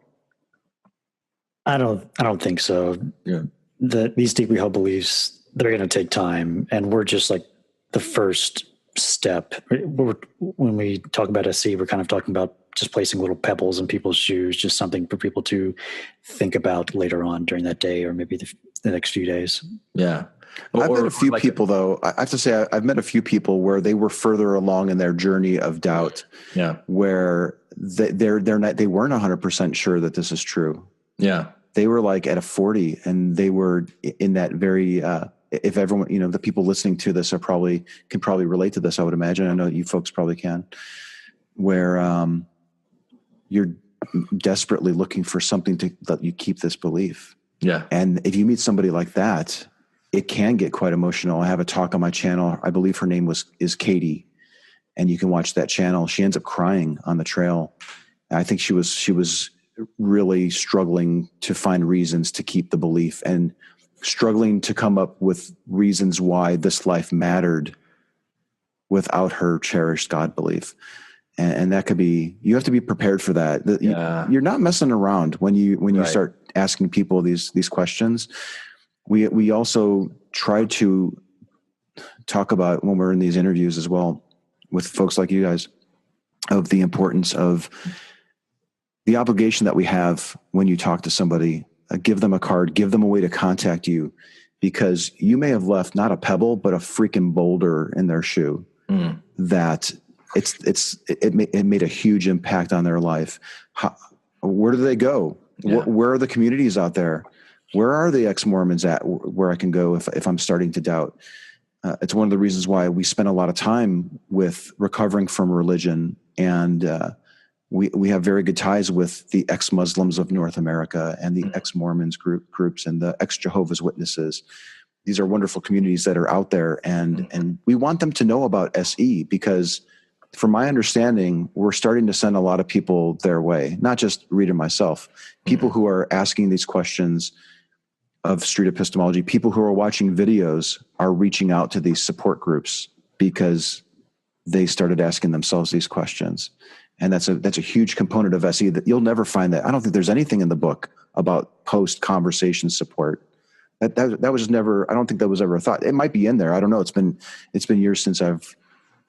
I don't think so. Yeah. These deeply held beliefs, they're going to take time, and we're just like the first step. When we talk about SC, we're kind of talking about just placing little pebbles in people's shoes, just something for people to think about later on during that day, or maybe the next few days. Yeah. I've met a few people, though. I have to say, I've met a few people where they were further along in their journey of doubt. Yeah. Where they weren't 100% sure that this is true. Yeah. They were like at a 40, and they were in that very, if everyone, the people listening to this can probably relate to this, I would imagine. I know you folks probably can, where you're desperately looking for something to let you keep this belief. Yeah. And if you meet somebody like that, it can get quite emotional. I have a talk on my channel. I believe her name is Katie, and you can watch that channel. She ends up crying on the trail. I think she was really struggling to find reasons to keep the belief, and struggling to come up with reasons why this life mattered without her cherished God belief. And that could be, you have to be prepared for that. You're not messing around when you start asking people these questions. we also try to talk about when we're in these interviews as well with folks like you guys of the importance of the obligation that we have when you talk to somebody. Give them a card, give them a way to contact you, because you may have left not a pebble, but a freaking boulder in their shoe that it made a huge impact on their life. Where do they go? Yeah. Where are the communities out there? Where are the ex-Mormons at where I can go if I'm starting to doubt? It's one of the reasons why we spend a lot of time with recovering from religion, and we have very good ties with the ex-Muslims of North America and the ex-Mormons groups and the ex-Jehovah's Witnesses. These are wonderful communities that are out there, and we want them to know about SE, because from my understanding, we're starting to send a lot of people their way, not just Reid and myself, people who are asking these questions of street epistemology, people who are watching videos are reaching out to these support groups because they started asking themselves these questions. And that's a huge component of SE that you'll never find that. I don't think there's anything in the book about post-conversation support. That was never, I don't think that was ever a thought. It might be in there. I don't know. It's been years since I've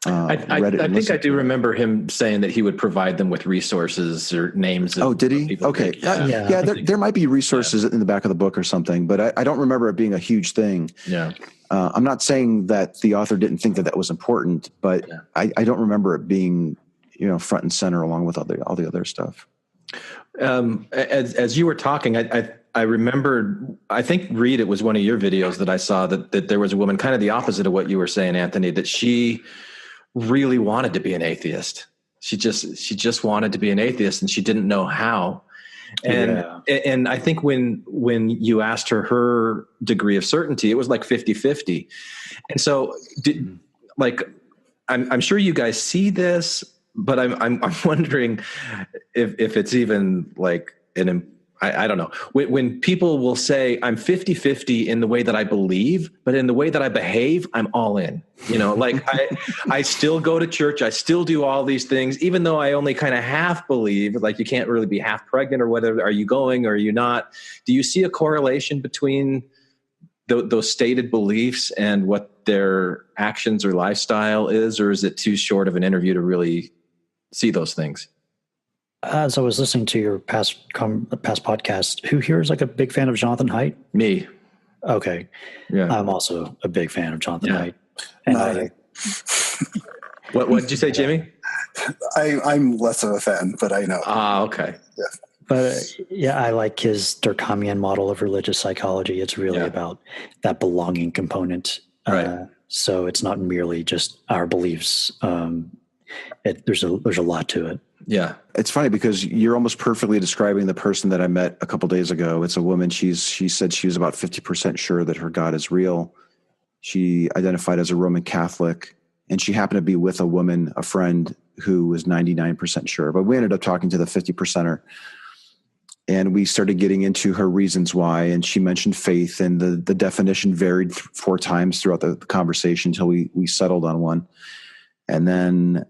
read it. I think I do remember him saying that he would provide them with resources or names. Oh, did he? Okay. Yeah. There might be resources in the back of the book or something, but I don't remember it being a huge thing. Yeah. I'm not saying that the author didn't think that was important, but I don't remember it being, front and center along with all the other stuff. As you were talking, I remembered, I think, Reid, it was one of your videos that I saw that there was a woman, kind of the opposite of what you were saying, Anthony, that she really wanted to be an atheist. She just wanted to be an atheist, and she didn't know how. And I think when you asked her degree of certainty, it was like 50-50. And so I'm sure you guys see this, but I'm wondering if it's even like I don't know. When people will say I'm 50-50 in the way that I believe, but in the way that I behave, I'm all in. Like I still go to church. I still do all these things, even though I only kind of half believe, like you can't really be half pregnant or whether are you going or are you not? Do you see a correlation between those stated beliefs and what their actions or lifestyle is, or is it too short of an interview to really see those things? As I was listening to your past podcast, who here is like a big fan of Jonathan Haidt? Me. Okay. Yeah. I'm also a big fan of Jonathan Haidt. And What did you say, Jimmy? I'm less of a fan, but I know. Okay. Yeah. But I like his Durkheimian model of religious psychology. It's really about that belonging component. Right. So it's not merely just our beliefs. There's a lot to it. Yeah. It's funny because you're almost perfectly describing the person that I met a couple days ago. It's a woman. She said she was about 50% sure that her God is real. She identified as a Roman Catholic, and she happened to be with a friend who was 99% sure. But we ended up talking to the 50%er, and we started getting into her reasons why. And she mentioned faith, and the definition varied 4 times throughout the conversation until we settled on one. And then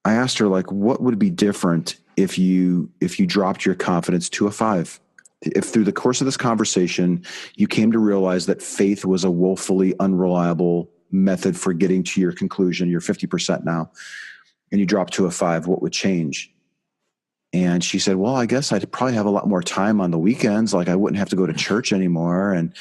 I asked her, like, what would be different if you dropped your confidence to a 5? If through the course of this conversation, you came to realize that faith was a woefully unreliable method for getting to your conclusion, you're 50% now, and you dropped to a 5, what would change? And she said, well, I guess I'd probably have a lot more time on the weekends. Like I wouldn't have to go to church anymore. And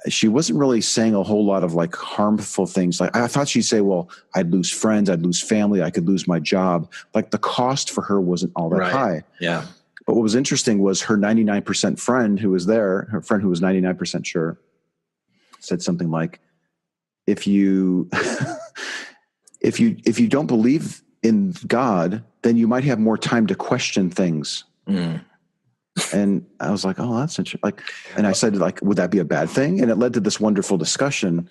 she wasn't really saying a whole lot of like harmful things. Like I thought she'd say, well, I'd lose friends, I'd lose family, I could lose my job. Like the cost for her wasn't all that high. Yeah. But what was interesting was her 99% friend who was there, her friend who was 99% sure, said something like, if you don't believe in God, then you might have more time to question things. And I was like, oh, that's interesting. And I said, would that be a bad thing? And it led to this wonderful discussion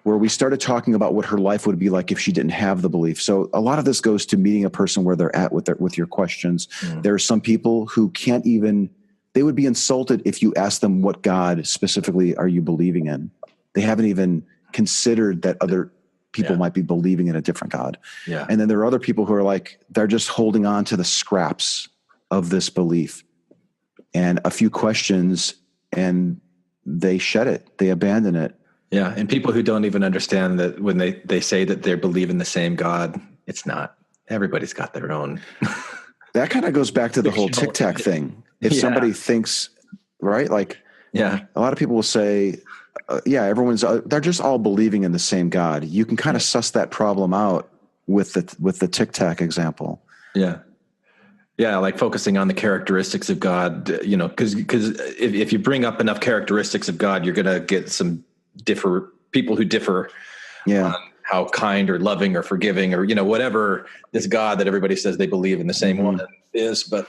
where we started talking about what her life would be like if she didn't have the belief. So a lot of this goes to meeting a person where they're at with your questions. There are some people who can't even, they would be insulted if you asked them what God specifically are you believing in. They haven't even considered that other people might be believing in a different God. Yeah. And then there are other people who are like, they're just holding on to the scraps of this belief. And a few questions and they shed it, they abandon it. Yeah. And people who don't even understand that when they say that they believe in the same God, it's not. Everybody's got their own. That kind of goes back to the whole Tic Tac thing. If somebody thinks, right? Like, a lot of people will say, they're just all believing in the same God. You can kind of suss that problem out with the Tic Tac example. Yeah. Yeah. Like focusing on the characteristics of God, because if you bring up enough characteristics of God, you're going to get some people who differ on how kind or loving or forgiving or, whatever this God that everybody says they believe in the same one is. But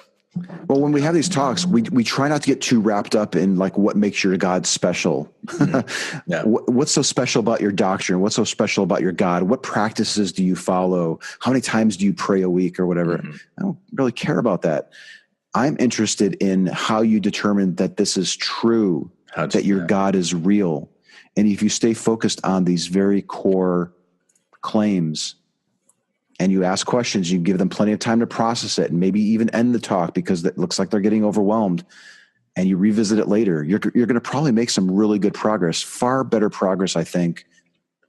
well, when we have these talks, we try not to get too wrapped up in like what makes your God special. What's so special about your doctrine? What's so special about your God? What practices do you follow? How many times do you pray a week or whatever? I don't really care about that. I'm interested in how you determine that this is true, that your God is real. And if you stay focused on these very core claims and you ask questions, you give them plenty of time to process it and maybe even end the talk because it looks like they're getting overwhelmed, and you revisit it later, you're going to probably make some really good progress, far better progress, I think,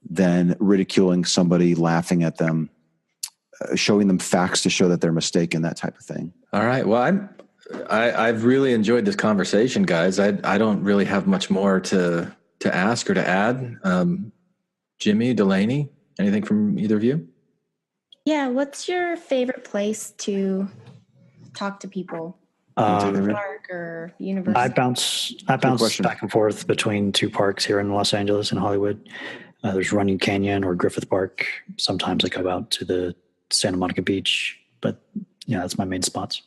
than ridiculing somebody, laughing at them, showing them facts to show that they're mistaken, that type of thing. All right. Well, I've really enjoyed this conversation, guys. I don't really have much more to ask or to add. Jimmy, Delaney, anything from either of you? Yeah, what's your favorite place to talk to people? Park or university? I bounce back and forth between two parks here in Los Angeles and Hollywood. There's Runyon Canyon or Griffith Park. Sometimes I go out to the Santa Monica Beach, but that's my main spots.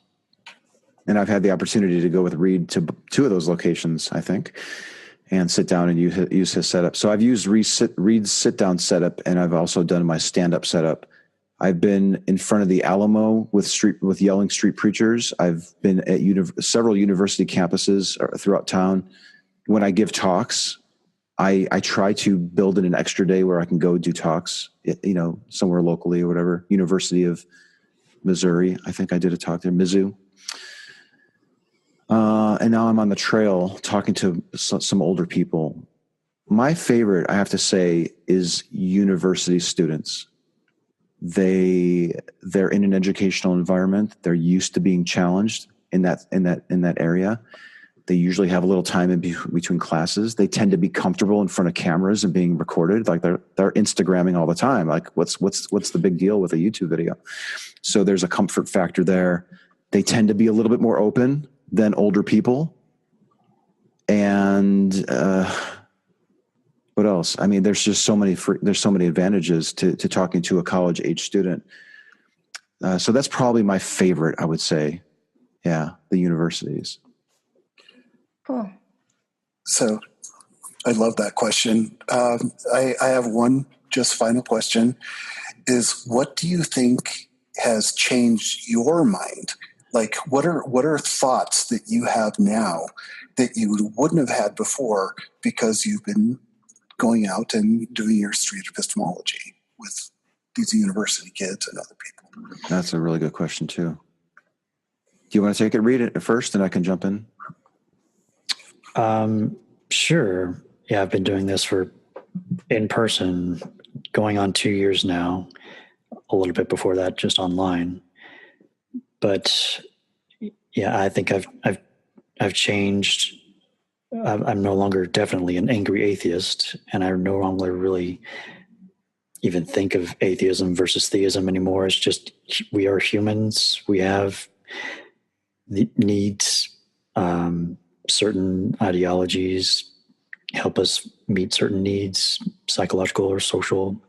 And I've had the opportunity to go with Reid to two of those locations, I think, and sit down and use his setup. So I've used Reid's sit-down setup, and I've also done my stand-up setup. I've been in front of the Alamo with yelling street preachers. I've been at several university campuses throughout town. When I give talks, I try to build in an extra day where I can go do talks, somewhere locally or whatever. University of Missouri, I think I did a talk there, Mizzou. And now I'm on the trail talking to some older people. My favorite, I have to say, is university students. They're in an educational environment. They're used to being challenged in that area. They usually have a little time in between classes. They tend to be comfortable in front of cameras and being recorded. Like they're Instagramming all the time. Like what's the big deal with a YouTube video? So there's a comfort factor there. They tend to be a little bit more open than older people. And what else? I mean, there's just so many advantages to talking to a college age student. So that's probably my favorite, I would say. Yeah, the universities. Cool. So I love that question. I have one just final question is, what do you think has changed your mind? Like, what are thoughts that you have now that you wouldn't have had before because you've been going out and doing your street epistemology with these university kids and other people? That's a really good question too. Do you want to take it, read it first, and I can jump in? Sure. Yeah, I've been doing this in person, going on 2 years now, a little bit before that, just online. But yeah, I think I've changed. I'm no longer definitely an angry atheist, and I no longer really even think of atheism versus theism anymore. It's just, we are humans. We have needs. Certain ideologies help us meet certain needs, psychological or social.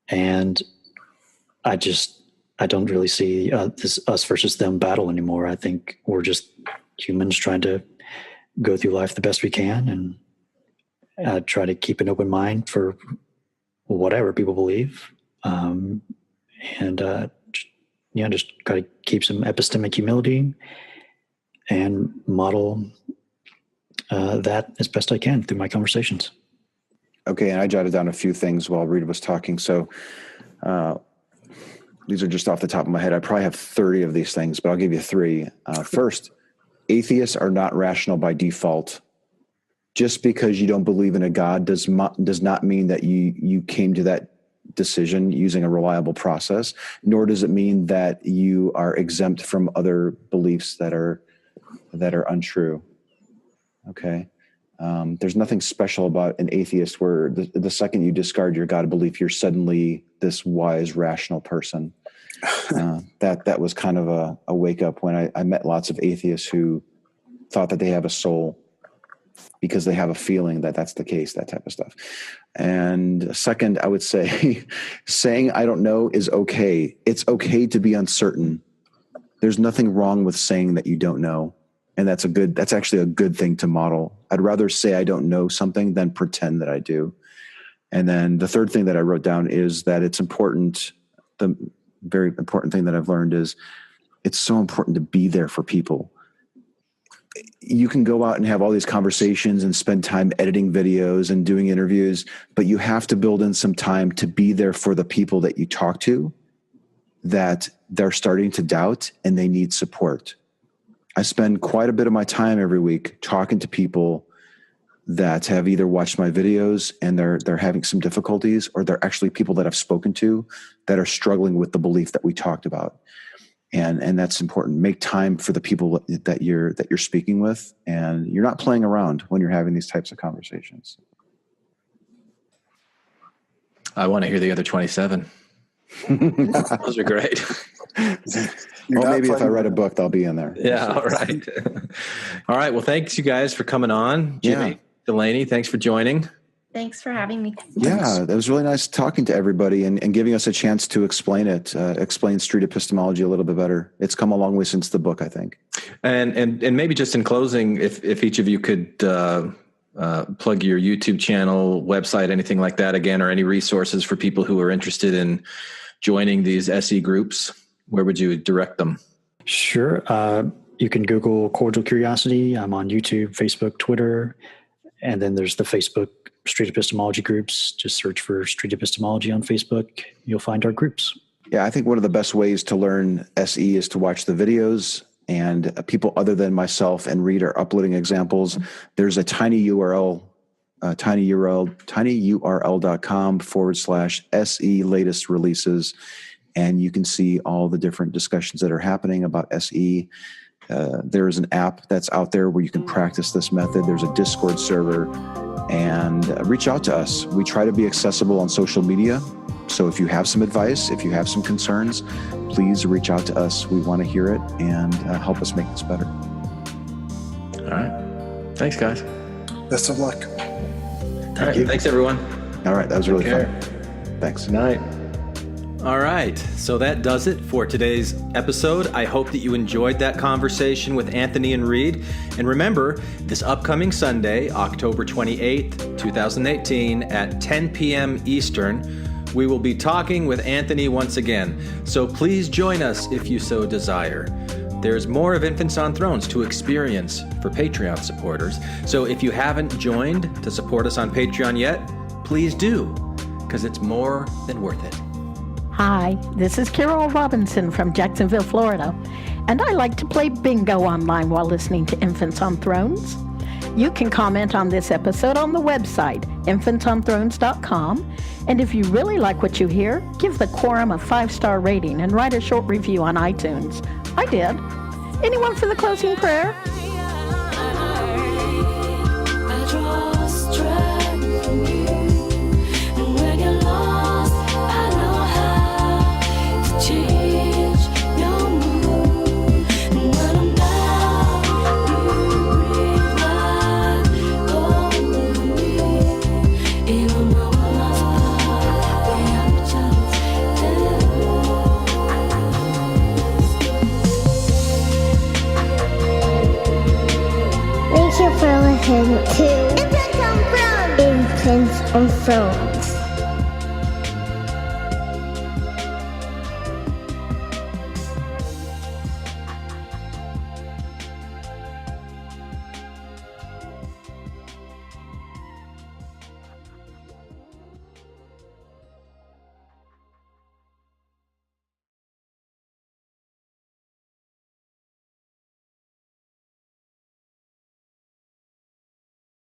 And I don't really see this us versus them battle anymore. I think we're just humans trying to go through life the best we can and try to keep an open mind for whatever people believe. Just try to keep some epistemic humility and model that as best I can through my conversations. Okay, and I jotted down a few things while Reid was talking. So these are just off the top of my head. I probably have 30 of these things, but I'll give you three. First, atheists are not rational by default. Just because you don't believe in a God does not mean that you came to that decision using a reliable process, nor does it mean that you are exempt from other beliefs that are untrue. Okay. There's nothing special about an atheist where the second you discard your God belief, you're suddenly this wise, rational person. That was kind of a wake up when I met lots of atheists who thought that they have a soul because they have a feeling that that's the case, that type of stuff. And second, I would say saying I don't know is okay. It's okay to be uncertain. There's nothing wrong with saying that you don't know. And that's actually a good thing to model. I'd rather say I don't know something than pretend that I do. And then the third thing that I wrote down is that it's important. The very important thing that I've learned is it's so important to be there for people. You can go out and have all these conversations and spend time editing videos and doing interviews, but you have to build in some time to be there for the people that you talk to, that they're starting to doubt and they need support. I spend quite a bit of my time every week talking to people that have either watched my videos and they're having some difficulties, or they're actually people that I've spoken to that are struggling with the belief that we talked about. And that's important. Make time for the people that you're speaking with, and you're not playing around when you're having these types of conversations. I want to hear the other 27. Those are great. Well, maybe if I write a book, they'll be in there. Yeah. All right. All right. Well, thanks you guys for coming on. Jimmy, Delaney, thanks for joining. Thanks for having me. Yeah, it was really nice talking to everybody and giving us a chance to explain street epistemology a little bit better. It's come a long way since the book, I think. And maybe just in closing, if each of you could plug your YouTube channel, website, anything like that again, or any resources for people who are interested in joining these SE groups, where would you direct them? Sure. You can Google Cordial Curiosity. I'm on YouTube, Facebook, Twitter. And then there's the Facebook Street Epistemology groups. Just search for Street Epistemology on Facebook. You'll find our groups. Yeah, I think one of the best ways to learn SE is to watch the videos, and people other than myself and Reid are uploading examples. There's a tiny URL, tinyurl.com/SE latest releases. And you can see all the different discussions that are happening about SE. There is an app that's out there where you can practice this method. There's a Discord server, and reach out to us. We try to be accessible on social media. So if you have some advice, if you have some concerns, please reach out to us. We want to hear it and help us make this better. All right. Thanks, guys. Best of luck. Thank you. Thanks, everyone. All right. That was really fun. Thanks. Good night. All right, so that does it for today's episode. I hope that you enjoyed that conversation with Anthony and Reid. And remember, this upcoming Sunday, October 28th, 2018, at 10 p.m. Eastern, we will be talking with Anthony once again. So please join us if you so desire. There's more of Infants on Thrones to experience for Patreon supporters. So if you haven't joined to support us on Patreon yet, please do, because it's more than worth it. Hi, this is Carol Robinson from Jacksonville, Florida, and I like to play bingo online while listening to Infants on Thrones. You can comment on this episode on the website, infantsonthrones.com, and if you really like what you hear, give the Quorum a 5-star rating and write a short review on iTunes. I did. Anyone for the closing prayer? For listening to Infants on Thrones.